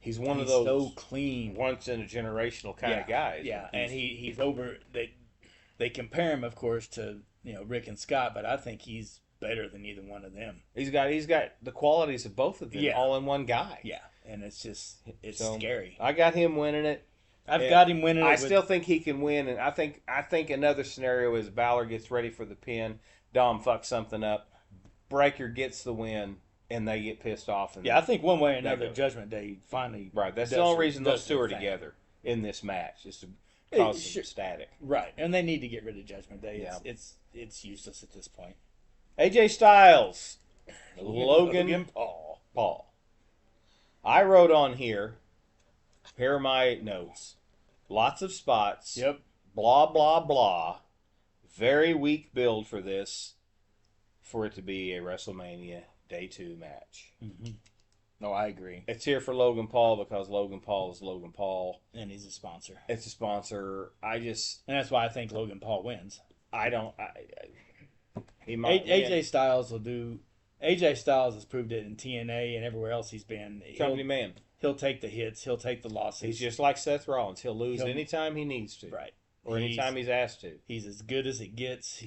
He's one of those so clean, once in a generational kind of guys. Yeah, and he's over. They compare him, of course, to Rick and Scott, but I think he's better than either one of them. He's got the qualities of both of them all in one guy. Yeah, and it's So, scary. I got him winning it. I've got him winning it. I still think he can win, and I think another scenario is Balor gets ready for the pin, Dom fucks something up, Breaker gets the win, and they get pissed off. And I think one way or another, Judgment Day finally. Right, that's the only reason those two are together in this match, is to cause some static. Right, and they need to get rid of Judgment Day. Yeah. It's useless at this point. AJ Styles, Logan Paul. I wrote on here are my notes. Lots of spots. Yep. Blah, blah, blah. Very weak build for this, for it to be a WrestleMania Day 2 match. Mm-hmm. No, I agree. It's here for Logan Paul because Logan Paul is Logan Paul. And he's a sponsor. It's a sponsor. And that's why I think Logan Paul wins. He might AJ win. Styles will do. AJ Styles has proved it in TNA and everywhere else he's been. Company man. He'll take the hits. He'll take the losses. He's just like Seth Rollins. He'll lose anytime he needs to. Right. Or anytime he's asked to. He's as good as it gets.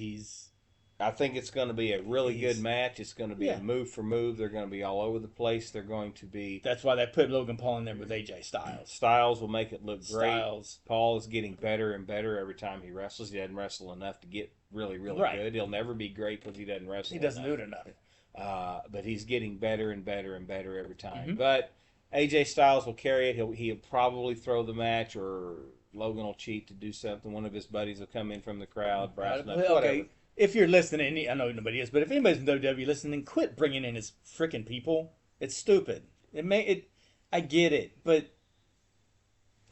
I think it's going to be a really good match. It's going to be a move for move. They're going to be all over the place. They're going to be... That's why they put Logan Paul in there with AJ Styles. Styles will make it look great. Paul is getting better and better every time he wrestles. He doesn't wrestle enough to get really, really good. He'll never be great because he doesn't wrestle He doesn't do it enough. But he's getting better and better and better every time. Mm-hmm. But AJ Styles will carry it. He'll probably throw the match, or Logan will cheat to do something. One of his buddies will come in from the crowd, whatever. If you're listening, I know nobody is, but if anybody's in WWE listening, quit bringing in his freaking people. It's stupid. I get it, but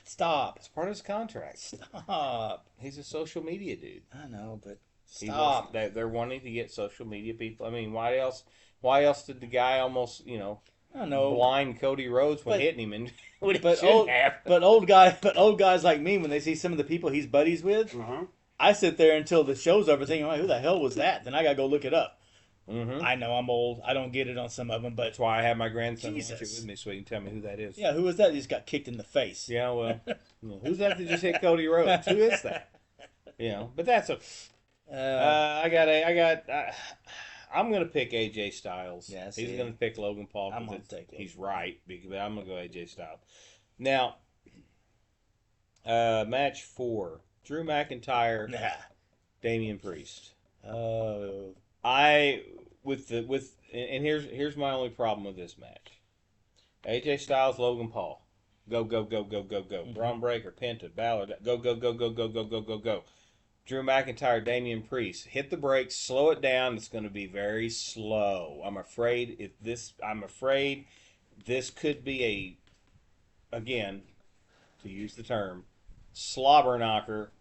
stop. It's part of his contract. Stop. He's a social media dude. I know, but stop. They're wanting to get social media people. I mean, why else? Why else did the guy almost, I know, blind Cody Rhodes when hitting him? But old guys like me, when they see some of the people he's buddies with. I sit there until the show's over thinking, who the hell was that? Then I got to go look it up. Mm-hmm. I know I'm old. I don't get it on some of them, but... That's why I have my grandson watch it with me so he can tell me who that is. Yeah, who was that? He just got kicked in the face. Yeah, well, who's that just hit Cody Rhodes? Who is that? But that's I'm going to pick AJ Styles. Yeah, he's going to pick Logan Paul because he's right, but I'm going to go AJ Styles. Now, match 4. Drew McIntyre, Damian Priest. And here's my only problem with this match. AJ Styles, Logan Paul, go go go go go go. Braun Breaker, Penta, Balor, go go go go go go go go go. Drew McIntyre, Damian Priest. Hit the brakes, slow it down. It's going to be very slow. I'm afraid this could be again, to use the term, slobber knocker,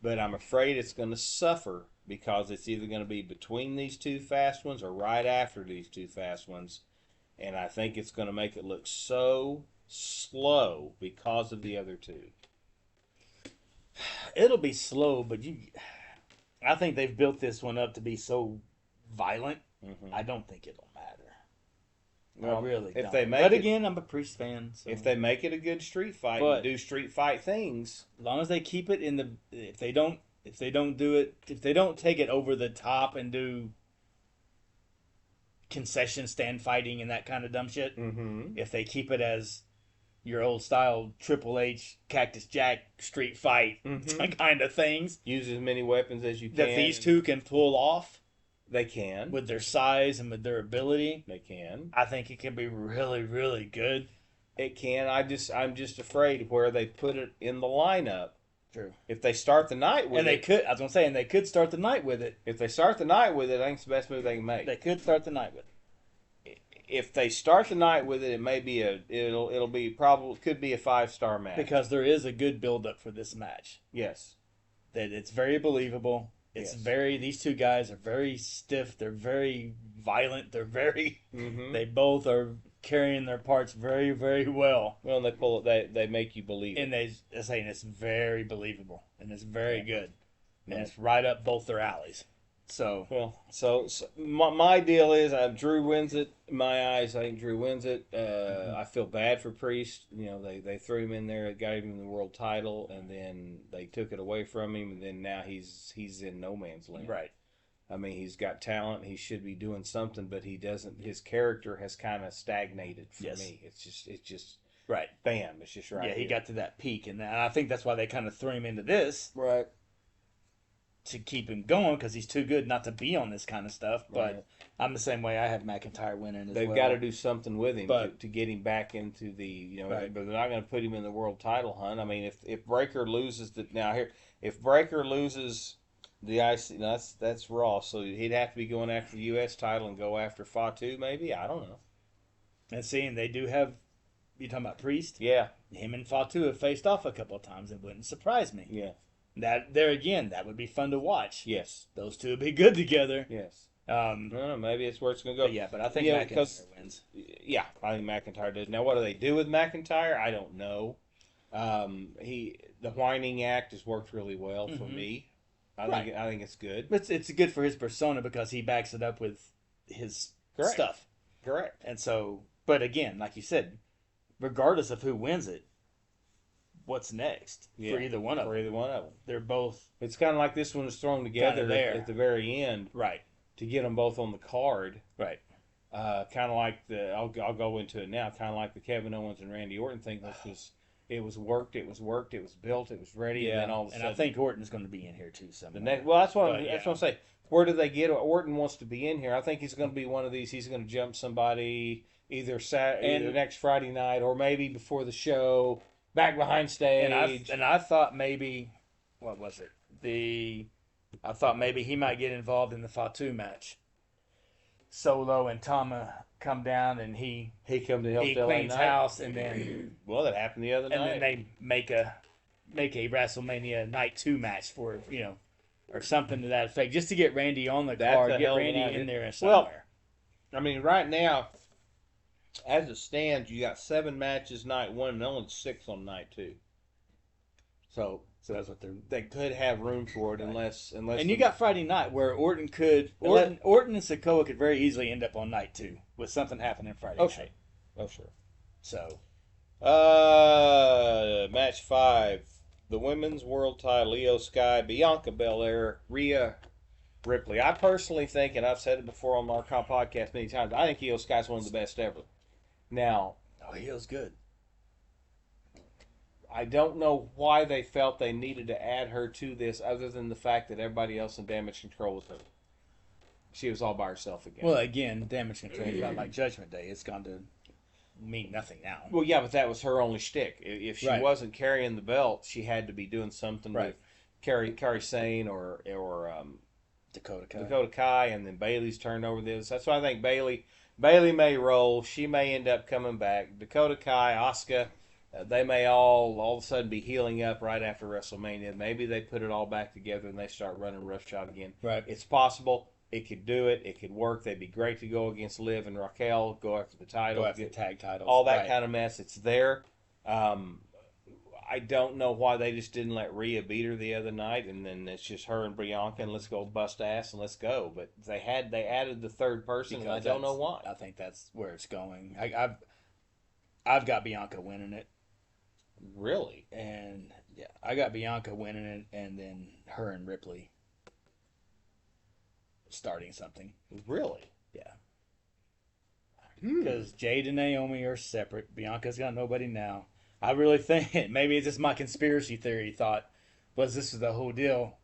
but I'm afraid it's going to suffer because it's either going to be between these two fast ones or right after these two fast ones, and I think it's going to make it look so slow because of the other two. It'll be slow, but I think they've built this one up to be so violent. Mm-hmm. I don't think it'll matter. Well, I really if don't. But again, I'm a Priest fan. So. If they make it a good street fight and do street fight things, as long as they keep it in the, if they don't take it over the top and do concession stand fighting and that kind of dumb shit, if they keep it as your old style Triple H Cactus Jack street fight kind of things, use as many weapons as you can that these two can pull off. They can. With their size and with their ability. They can. I think it can be really, really good. It can. I'm just afraid of where they put it in the lineup. True. If they start the night with they could start the night with it. If they start the night with it, I think it's the best move they can make. They could start the night with it. If they start the night with it, it may be could be a 5-star match. Because there is a good build up for this match. Yes. That it's very believable. It's these two guys are very stiff. They're very violent. They're very. They both are carrying their parts very, very well. Well, and they pull it. They make you believe it. And they're saying it's very believable and it's very good, and it's right up both their alleys. So my deal is Drew wins it. In my eyes, I think Drew wins it. I feel bad for Priest. They threw him in there, got him the world title, and then they took it away from him, and then now he's in no man's land. Right. I mean, he's got talent. He should be doing something, but he doesn't. His character has kind of stagnated for me. It's just right. Bam. It's just right. Yeah, he here. got to that peak, and I think that's why they kind of threw him into this. Right. To keep him going because he's too good not to be on this kind of stuff. But Right. I'm the same way. I have McIntyre winning as They've well. got to do something with him But- to get him back into the Right. But they're not going to put him in the world title hunt. I mean, if Breaker loses if Breaker loses the IC, that's Raw. So he'd have to be going after the U.S. title and go after Fatu. Maybe I don't know. And seeing they do have, you talking about Priest? Yeah. Him and Fatu have faced off a couple of times. It wouldn't surprise me. Yeah. That there again, that would be fun to watch. Yes. Those two would be good together. Yes. I don't know, maybe it's where it's going to go. But I think Yeah, McIntyre wins. Yeah, I think McIntyre does. Now, what do they do with McIntyre? I don't know. The whining act has worked really well for me. I think it's good. It's good for his persona because he backs it up with his stuff. Correct. And so, but again, like you said, regardless of who wins it, what's next for either one of them? For either one of them, they're both. It's kind of like this one was thrown together at the very end, right? To get them both on the card, right? Kind of like I'll go into it now. Kind of like the Kevin Owens and Randy Orton thing. It was worked. It was built. It was ready. Yeah, and then all of a sudden, I think Orton's going to be in here too. That's what I'm saying. Where do they get Orton wants to be in here? I think he's going to be one of these. He's going to jump somebody either next Friday night or maybe before the show, back behind stage. And I thought maybe, what was it? I thought maybe he might get involved in the Fatu match. Solo and Tama come down and he come to help. He cleans house and then that happened the other night. And then they make a WrestleMania Night 2 match for or something to that effect, just to get Randy on the card, get Randy in there somewhere. Well, I mean, right now, as it stands, you got 7 matches night 1 and only 6 on night 2. So that's what they could have room for it unless. And you got Friday night where Orton and Sikoa could very easily end up on night 2 with something happening Friday night. Oh sure. So, match 5. The women's world title, Io Sky, Bianca Belair, Rhea Ripley. I personally think, and I've said it before on our podcast many times, I think Io Sky is one of the best ever. Now, Io's good. I don't know why they felt they needed to add her to this, other than the fact that everybody else in Damage Control was her. She was all by herself again. Well, again, Damage Control is about like Judgment Day. It's gone to mean nothing now. Well, yeah, but that was her only shtick. If she wasn't carrying the belt, she had to be doing something with Kairi Sane or Dakota Kai, and then Bayley's turned over this. That's why I think Bayley may roll. She may end up coming back. Dakota Kai, Asuka, they may all of a sudden be healing up right after WrestleMania. Maybe they put it all back together and they start running roughshod again. Right. It's possible. It could do it. It could work. They'd be great to go against Liv and Raquel, go after the title. Go after the tag titles. All that kind of mess. It's there. I don't know why they just didn't let Rhea beat her the other night, and then it's just her and Bianca, and let's go bust ass and let's go. But they added the third person, and I don't know why. I think that's where it's going. I've got Bianca winning it. Really? And yeah, I got Bianca winning it, and then her and Ripley starting something. Really? Yeah. Because Jade and Naomi are separate. Bianca's got nobody now. I really think, maybe it's just my conspiracy theory thought, was this is the whole deal.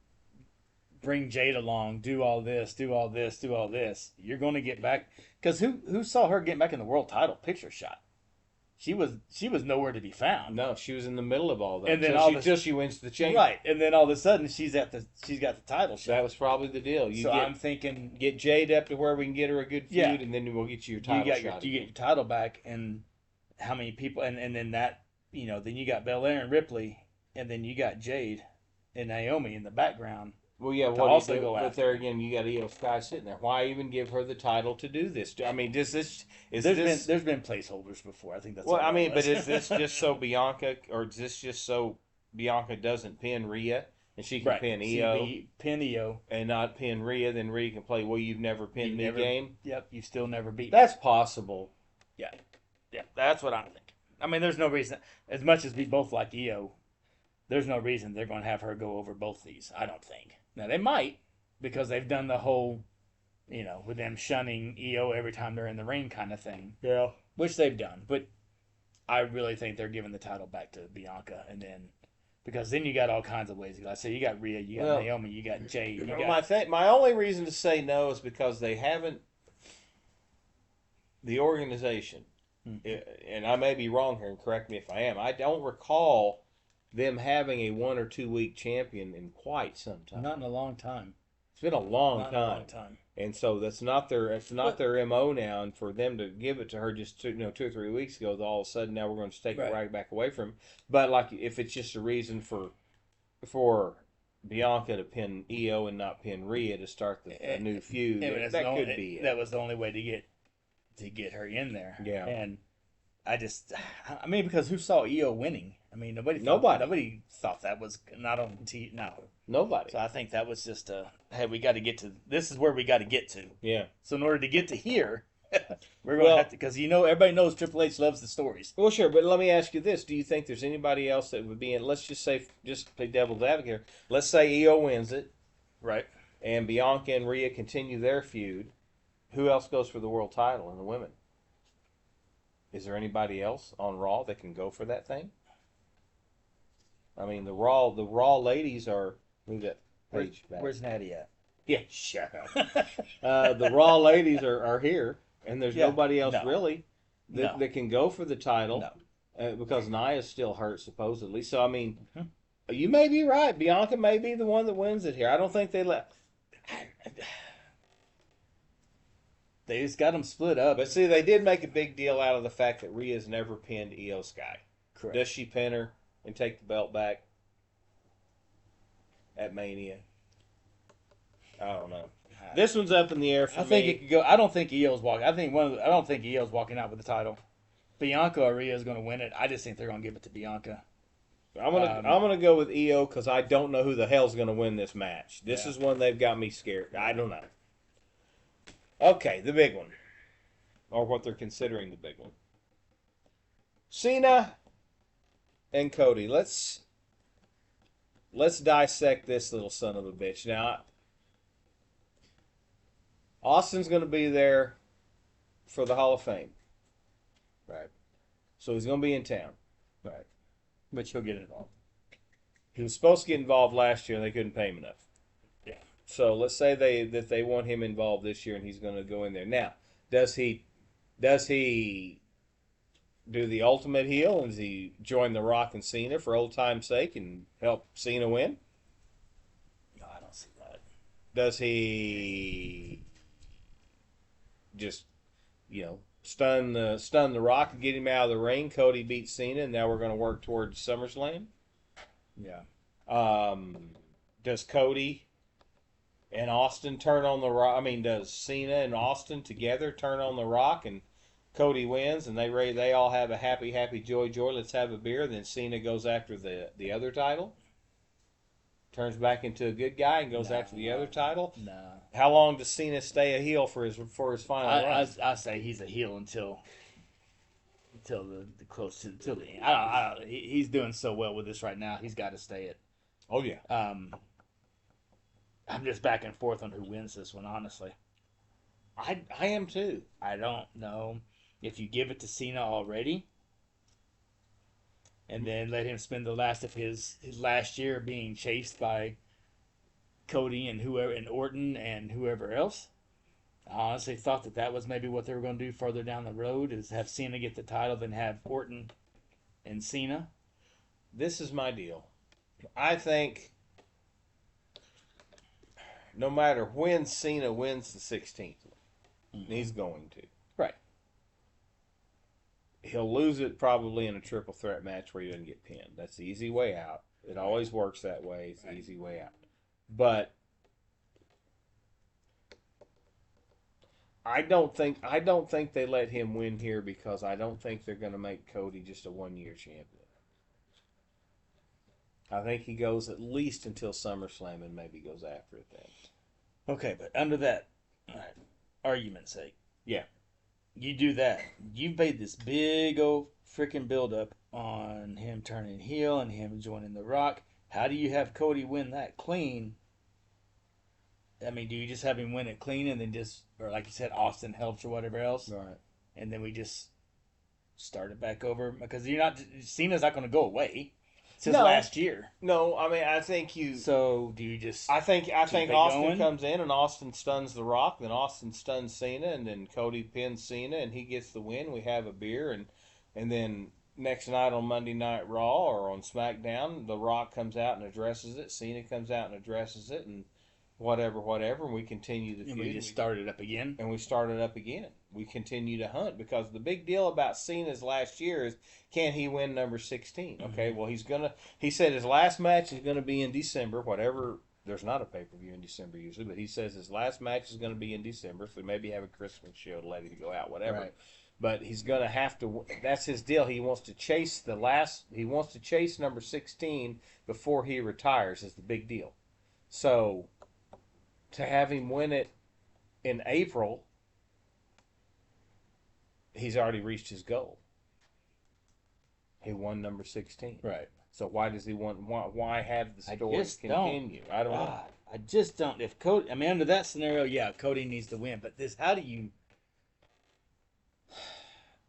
Bring Jade along, do all this, do all this, do all this. You're going to get back. Because who saw her get back in the world title picture shot? She was nowhere to be found. No, she was in the middle of all that. And then until she wins the championship. Right, and then all of a sudden she's got the title shot. That was probably the deal. I'm thinking, get Jade up to where we can get her a good feud, and then we'll get you your title shot. You get your title back, and how many people, and then that, then you got Belair and Ripley, and then you got Jade and Naomi in the background. Well, yeah, what do you do? But there again, you got Io Sky sitting there. Why even give her the title to do this? I mean, there's been placeholders before. I think that's. Well, I mean, but is this just so Bianca, or is this just so Bianca doesn't pin Rhea and she can pin Io, pin Io, and not pin Rhea? Then Rhea can play. Well, you've never pinned me game. Yep, you still never beat. That's possible. Yeah, that's what I'm thinking. I mean, there's no reason. As much as we both like Io, there's no reason they're going to have her go over both these. I don't think. Now they might. because they've done the whole, with them shunning EO every time they're in the ring kind of thing, Yeah. which they've done. But I really think they're giving the title back to Bianca, and then because then you got all kinds of ways. Like I said, you got Rhea, you got Naomi, you got Jade. You got... My only reason to say no is because they haven't. The organization, and I may be wrong here, and correct me if I am. I don't recall them having a 1 or 2 week champion in quite some time. Not in a long time. It's been a long Not time. In a long time. And so that's not their MO now, and for them to give it to her just 2 or 3 weeks ago, all of a sudden now we're going to take it right back away from him. But like if it's just a reason for Bianca to pin EO and not pin Rhea to start a new feud, that could be it. That was the only way to get her in there. Yeah. And because who saw EO winning? I mean, nobody thought that was not on TV. No. Nobody. So I think that was just hey, we got to get to, this is where we got to get to. Yeah. So in order to get to here, we're going to have to, because everybody knows Triple H loves the stories. Well, sure, but let me ask you this. Do you think there's anybody else that would be in, let's just play devil's advocate here. Let's say EO wins it. Right. And Bianca and Rhea continue their feud. Who else goes for the world title in the women? Is there anybody else on Raw that can go for that thing? I mean, the Raw ladies are. Move that page back. Where's Natty at? Yeah, shut up. The Raw ladies are here, and there's nobody else really that can go for the title. No. Because Nia's still hurt supposedly. So I mean, you may be right. Bianca may be the one that wins it here. I don't think they let. They just got them split up. But see, they did make a big deal out of the fact that Rhea's never pinned Io Sky. Correct. Does she pin her and take the belt back at Mania? I don't know. This one's up in the air for me. I think it could go. I don't think Io's walking. I don't think Io's walking out with the title. Bianca or Rhea is going to win it. I just think they're going to give it to Bianca. I'm gonna go with Io because I don't know who the hell's going to win this match. This is one they've got me scared. I don't know. Okay, the big one. Or what they're considering the big one. Cena and Cody. Let's dissect this little son of a bitch. Now, Austin's going to be there for the Hall of Fame. Right. So he's going to be in town. Right. But he'll get involved. He was supposed to get involved last year and they couldn't pay him enough. So let's say that they want him involved this year, and he's going to go in there. Now, does he do the ultimate heel, and does he join The Rock and Cena for old time's sake and help Cena win? No, I don't see that. Does he just stun the Rock and get him out of the ring? Cody beats Cena, and now we're going to work towards SummerSlam. Yeah. Does Cody and Austin turn on the Rock? I mean, does Cena and Austin together turn on the Rock and Cody wins and they all have a happy joy, let's have a beer? Then Cena goes after the other title, turns back into a good guy and goes after the other title. No. How long does Cena stay a heel for his final run? I say he's a heel until the close to the end. He's doing so well with this right now. He's got to stay it. Oh yeah. I'm just back and forth on who wins this one, honestly. I am too. I don't know if you give it to Cena already and then let him spend the last of his last year being chased by Cody and Orton and whoever else. I honestly thought that was maybe what they were going to do further down the road, is have Cena get the title, then have Orton and Cena. This is my deal. I think no matter when Cena wins the 16th one, he's going to. Right. He'll lose it probably in a triple threat match where he doesn't get pinned. That's the easy way out. It always works that way. It's the easy way out. But I don't think they let him win here because I don't think they're going to make Cody just a one-year champion. I think he goes at least until SummerSlam and maybe goes after it then. Okay, but under that argument's sake, yeah, you do that. You've made this big old freaking build-up on him turning heel and him joining The Rock. How do you have Cody win that clean I mean, do you just have him win it clean and then just, or like you said, Austin helps or whatever else, Right. and then we just start it back over? Because you're not, Cena's not going to go away. It's his No. last year. No, I mean, I think you. So do you just? I think it Austin going? comes in and Austin stuns The Rock, then Austin stuns Cena, and then Cody pins Cena and he gets the win. We have a beer, and then next night on Monday Night Raw or on SmackDown, The Rock comes out and addresses it. Cena comes out and addresses it, and whatever, and we continue the feud. And we just start it up again. And we start it up again. We continue to hunt because the big deal about Cena's last year is, can he win number 16? Okay, well he said his last match is gonna be in December, whatever. There's not a pay-per-view in December usually, but he says his last match is gonna be in December, so maybe have a Christmas show to let him go out, whatever. Right. But he's gonna have to. That's his deal. He wants to chase He wants to chase number 16 before he retires. Is the big deal. So to have him win it in April, he's already reached his goal. He won number 16. Right. So why does he want? Why have the story continue? I don't know. I just don't. If Cody, I mean, under that scenario, yeah, Cody needs to win. But this, how do you?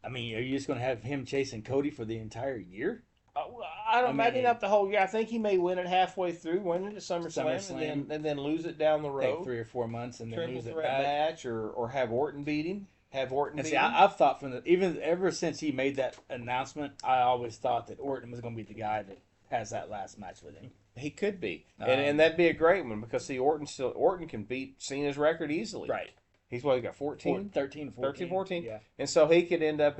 I mean, are you just going to have him chasing Cody for the entire year? I don't. Maybe not the whole year. I think he may win it halfway through, win it at SummerSlam, and then lose it down the road. Take 3 or 4 months and then Triple lose it threat back. match, or have Orton beat him. I've thought ever since he made that announcement, I always thought that Orton was going to be the guy that has that last match with him. He could be, and that'd be a great one because see, Orton can beat Cena's record easily. Right. He's what, he got 14? 13, 14. Yeah. And so he could end up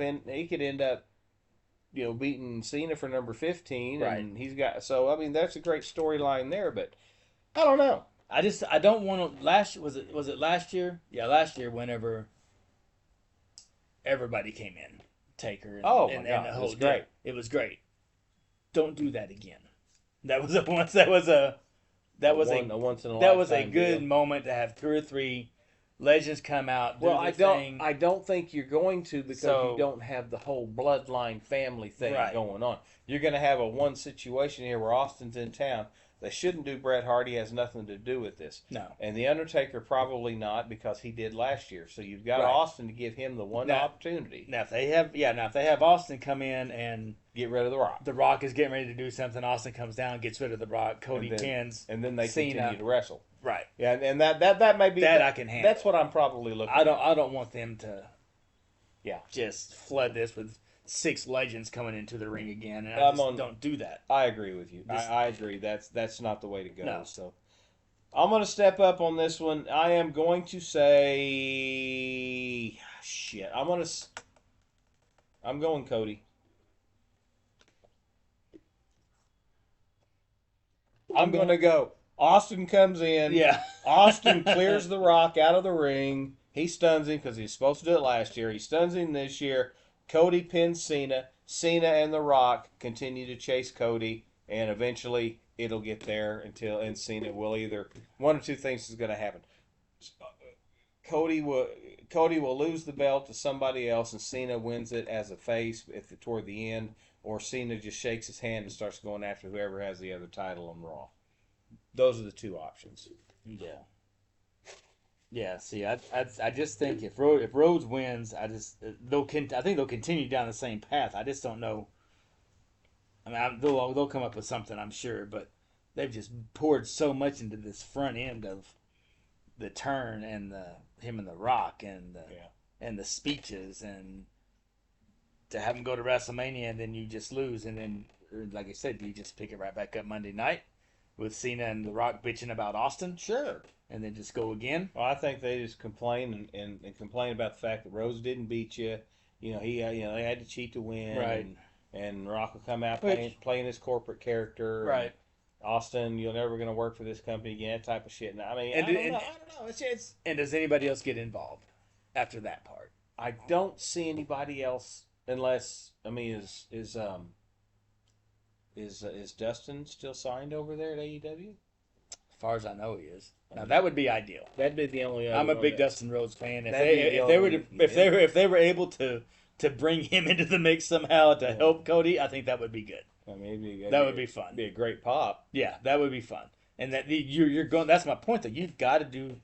beating Cena for number 15. Right. And he's got, so I mean, that's a great storyline there, but I don't know. I don't want to, was it last year? Yeah, last year whenever everybody came in. Taker and, God, the whole it was great. It was great. Don't do that again. That was a once that was a once in a that was a lifetime good deal. moment to have 2 or 3 legends come out. Well, I don't think you're going to because So- you don't have the whole bloodline family thing Right. going on. You're going to have a one situation here where Austin's in town. They shouldn't do Bret Hart. He has nothing to do with this. No. And The Undertaker probably not because he did last year. So you've got Right. Austin to give him the one opportunity. Now if they have Austin come in and Get rid of The Rock. The Rock is getting ready to do something, Austin comes down, gets rid of The Rock, Cody And then- pins, And then they Cena. continue to wrestle. Right. Yeah, and that may be That I can handle. That's what I'm probably looking. I don't want them to Yeah. just flood this with 6 legends coming into the ring again, and don't do that. I agree with you. I agree. That's not the way to go. No. So I'm going to step up on this one. I am going to say shit. I'm going Cody. I'm going to go. Austin comes in. Yeah. Austin clears The Rock out of the ring. He stuns him because he's supposed to do it last year. He stuns him this year. Cody pins Cena. Cena and The Rock continue to chase Cody, and eventually it'll get there and Cena will either one or two things is going to happen. Cody will lose the belt to somebody else, and Cena wins it as a face toward the end, or Cena just shakes his hand and starts going after whoever has the other title on Raw. Those are the two options. Yeah. Yeah. See, I just think if Rhodes wins, I think they'll continue down the same path. I just don't know. I mean, they'll come up with something, I'm sure, but they've just poured so much into this front end of the turn and him and The Rock and the speeches, and to have him go to WrestleMania and then you just lose, and then like I said, you just pick it right back up Monday night with Cena and The Rock bitching about Austin. Sure. And then just go again. Well, I think they just complain and complain about the fact that Rose didn't beat you. You know, they had to cheat to win. Right. And Rock will come out playing his corporate character. Right. Austin, you're never going to work for this company again, that type of shit. And, I mean, I don't know. It's And does anybody else get involved after that part? I don't see anybody else unless, I mean, is Dustin still signed over there at AEW? As far as I know, he is. Now that would be ideal. That'd be the only. I'm a big Dustin Rhodes fan. If they were able to bring him into the mix somehow to help Cody, I think that would be good. Maybe that would be fun. Be a great pop. Yeah, that would be fun. And that you're going. That's my point. Though you've got to do,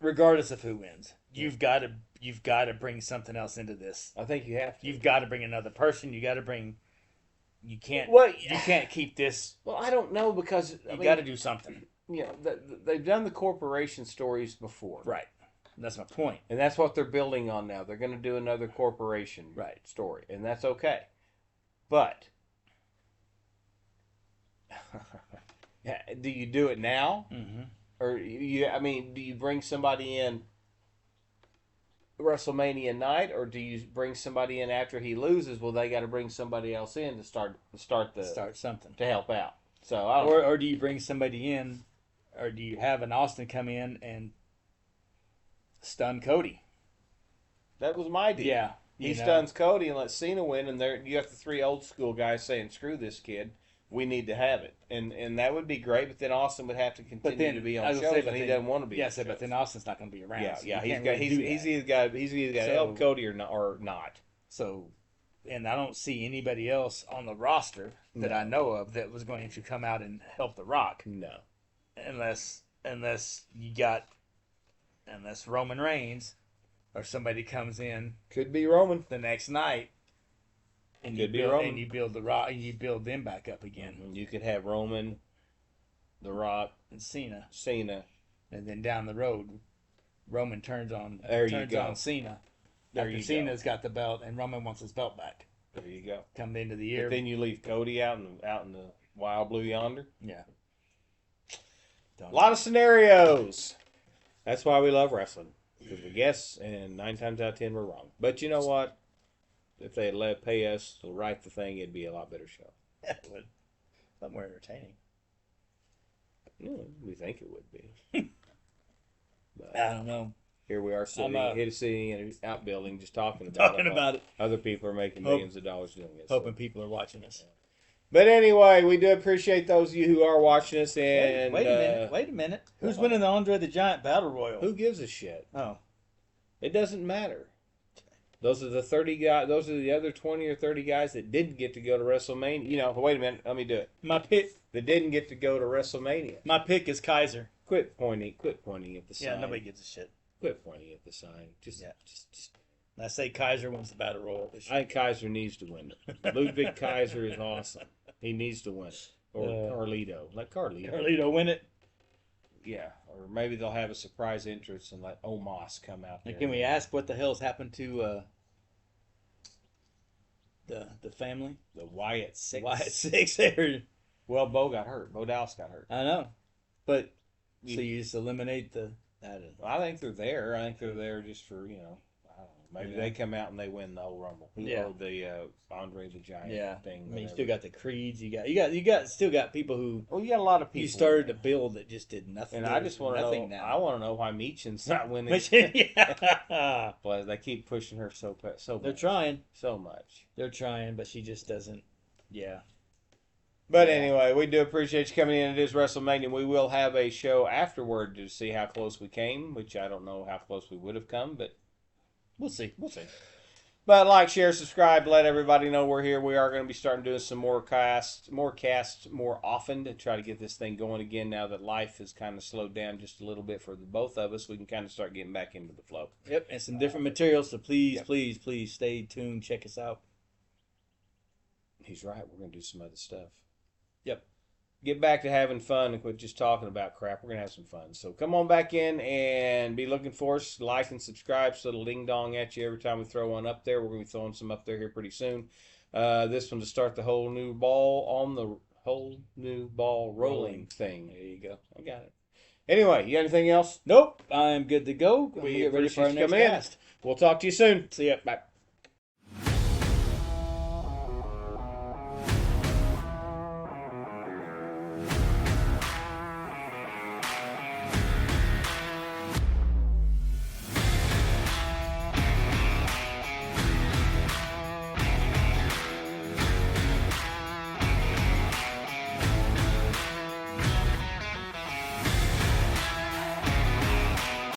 regardless of who wins, you've got to bring something else into this. I think you have to. You've got to bring another person. You got to bring. You can't. Well, you can't keep this. Well, I don't know because You got to do something. You know, they've done the corporation stories before, Right. That's my point. and that's what they're building on now. They're going to do another corporation Right. story, and that's okay. But do you do it now, or you? I mean, do you bring somebody in WrestleMania night, or do you bring somebody in after he loses? Well, they got to bring somebody else in to start something to help out. So I don't or do you bring somebody in, or do you have an Austin come in and stun Cody? That was my deal. Yeah. He stuns Cody and lets Cena win, and there you have the three old school guys saying, "Screw this kid, we need to have it," and that would be great. But then Austin would have to continue to be on shows, and he doesn't want to be. Yes, but then Austin's not going to be around. Yeah, so yeah, he's either got to help Cody or not. So, and I don't see anybody else on the roster that I know of that was going to come out and help The Rock. No, unless Roman Reigns or somebody comes in could be Roman the next night, and Could be build, Roman. and you build The Rock, and you build them back up again, You could have Roman, The Rock, and Cena, and then down the road, Roman turns on Cena. There After you Cena's got the belt, and Roman wants his belt back. There you go. Come the end of the year. But then you leave Cody out in the wild blue yonder. Yeah. A lot of scenarios. That's why we love wrestling. Because we guess, and 9 times out of 10 we're wrong. But you know what? If they had pay us to write the thing, it'd be a lot better show. It would. A lot more entertaining. Yeah, we think it would be. But I don't know. here we are sitting in an outbuilding just talking About it. Other people are making millions of dollars doing it. Hoping people are watching us. But anyway, we do appreciate those of you who are watching us. And Wait a minute. Who's winning the Andre the Giant Battle Royal? Who gives a shit? Oh. It doesn't matter. Those are the 30 guys. Those are the other 20 or 30 guys that didn't get to go to WrestleMania. You know, wait a minute. Let me do it. My pick. That didn't get to go to WrestleMania. My pick is Kaiser. Quit pointing at the sign. Yeah, nobody gives a shit. Quit pointing at the sign. Just. I say Kaiser wins the Battle Royal this year. I think Kaiser needs to win it. Ludwig Kaiser is awesome. He needs to win it. Or Carlito. Let Carlito. Carlito win it. Yeah. Or maybe they'll have a surprise entrance and let Omos come out there. Can we ask what the hell's happened to the family? The Wyatt Six. Wyatt Six there. Well, Bo got hurt. Bo Dallas got hurt. I know. But so you just eliminate the... I think they're there. I think they're there just for, I don't know. Maybe they come out and they win the whole Rumble. Yeah. Or the Andre the Giant thing. I mean, you still got the Creeds. You still got people who... Well, you got a lot of people. You started to build that just did nothing. And I just want to know... now. I want to know why Meechan's not winning. Yeah. But they keep pushing her so much. They're trying. So much. They're trying, but she just doesn't... Yeah. But anyway, we do appreciate you coming in. It is WrestleMania. We will have a show afterward to see how close we came, which I don't know how close we would have come, but we'll see. But like, share, subscribe, let everybody know we're here. We are going to be starting doing some more casts more often to try to get this thing going again now that life has kind of slowed down just a little bit for the both of us. We can kind of start getting back into the flow. Yep, and some different materials, so please stay tuned. Check us out. He's right. We're going to do some other stuff. Yep. Get back to having fun and quit just talking about crap. We're going to have some fun. So come on back in and be looking for us. Like and subscribe so it'll ding dong at you every time we throw one up there. We're going to be throwing some up there here pretty soon. This one to start the whole new ball rolling thing. There you go. I got it. Anyway, you got anything else? Nope. I'm good to go. We get ready for our next cast. We'll talk to you soon. See ya. Bye.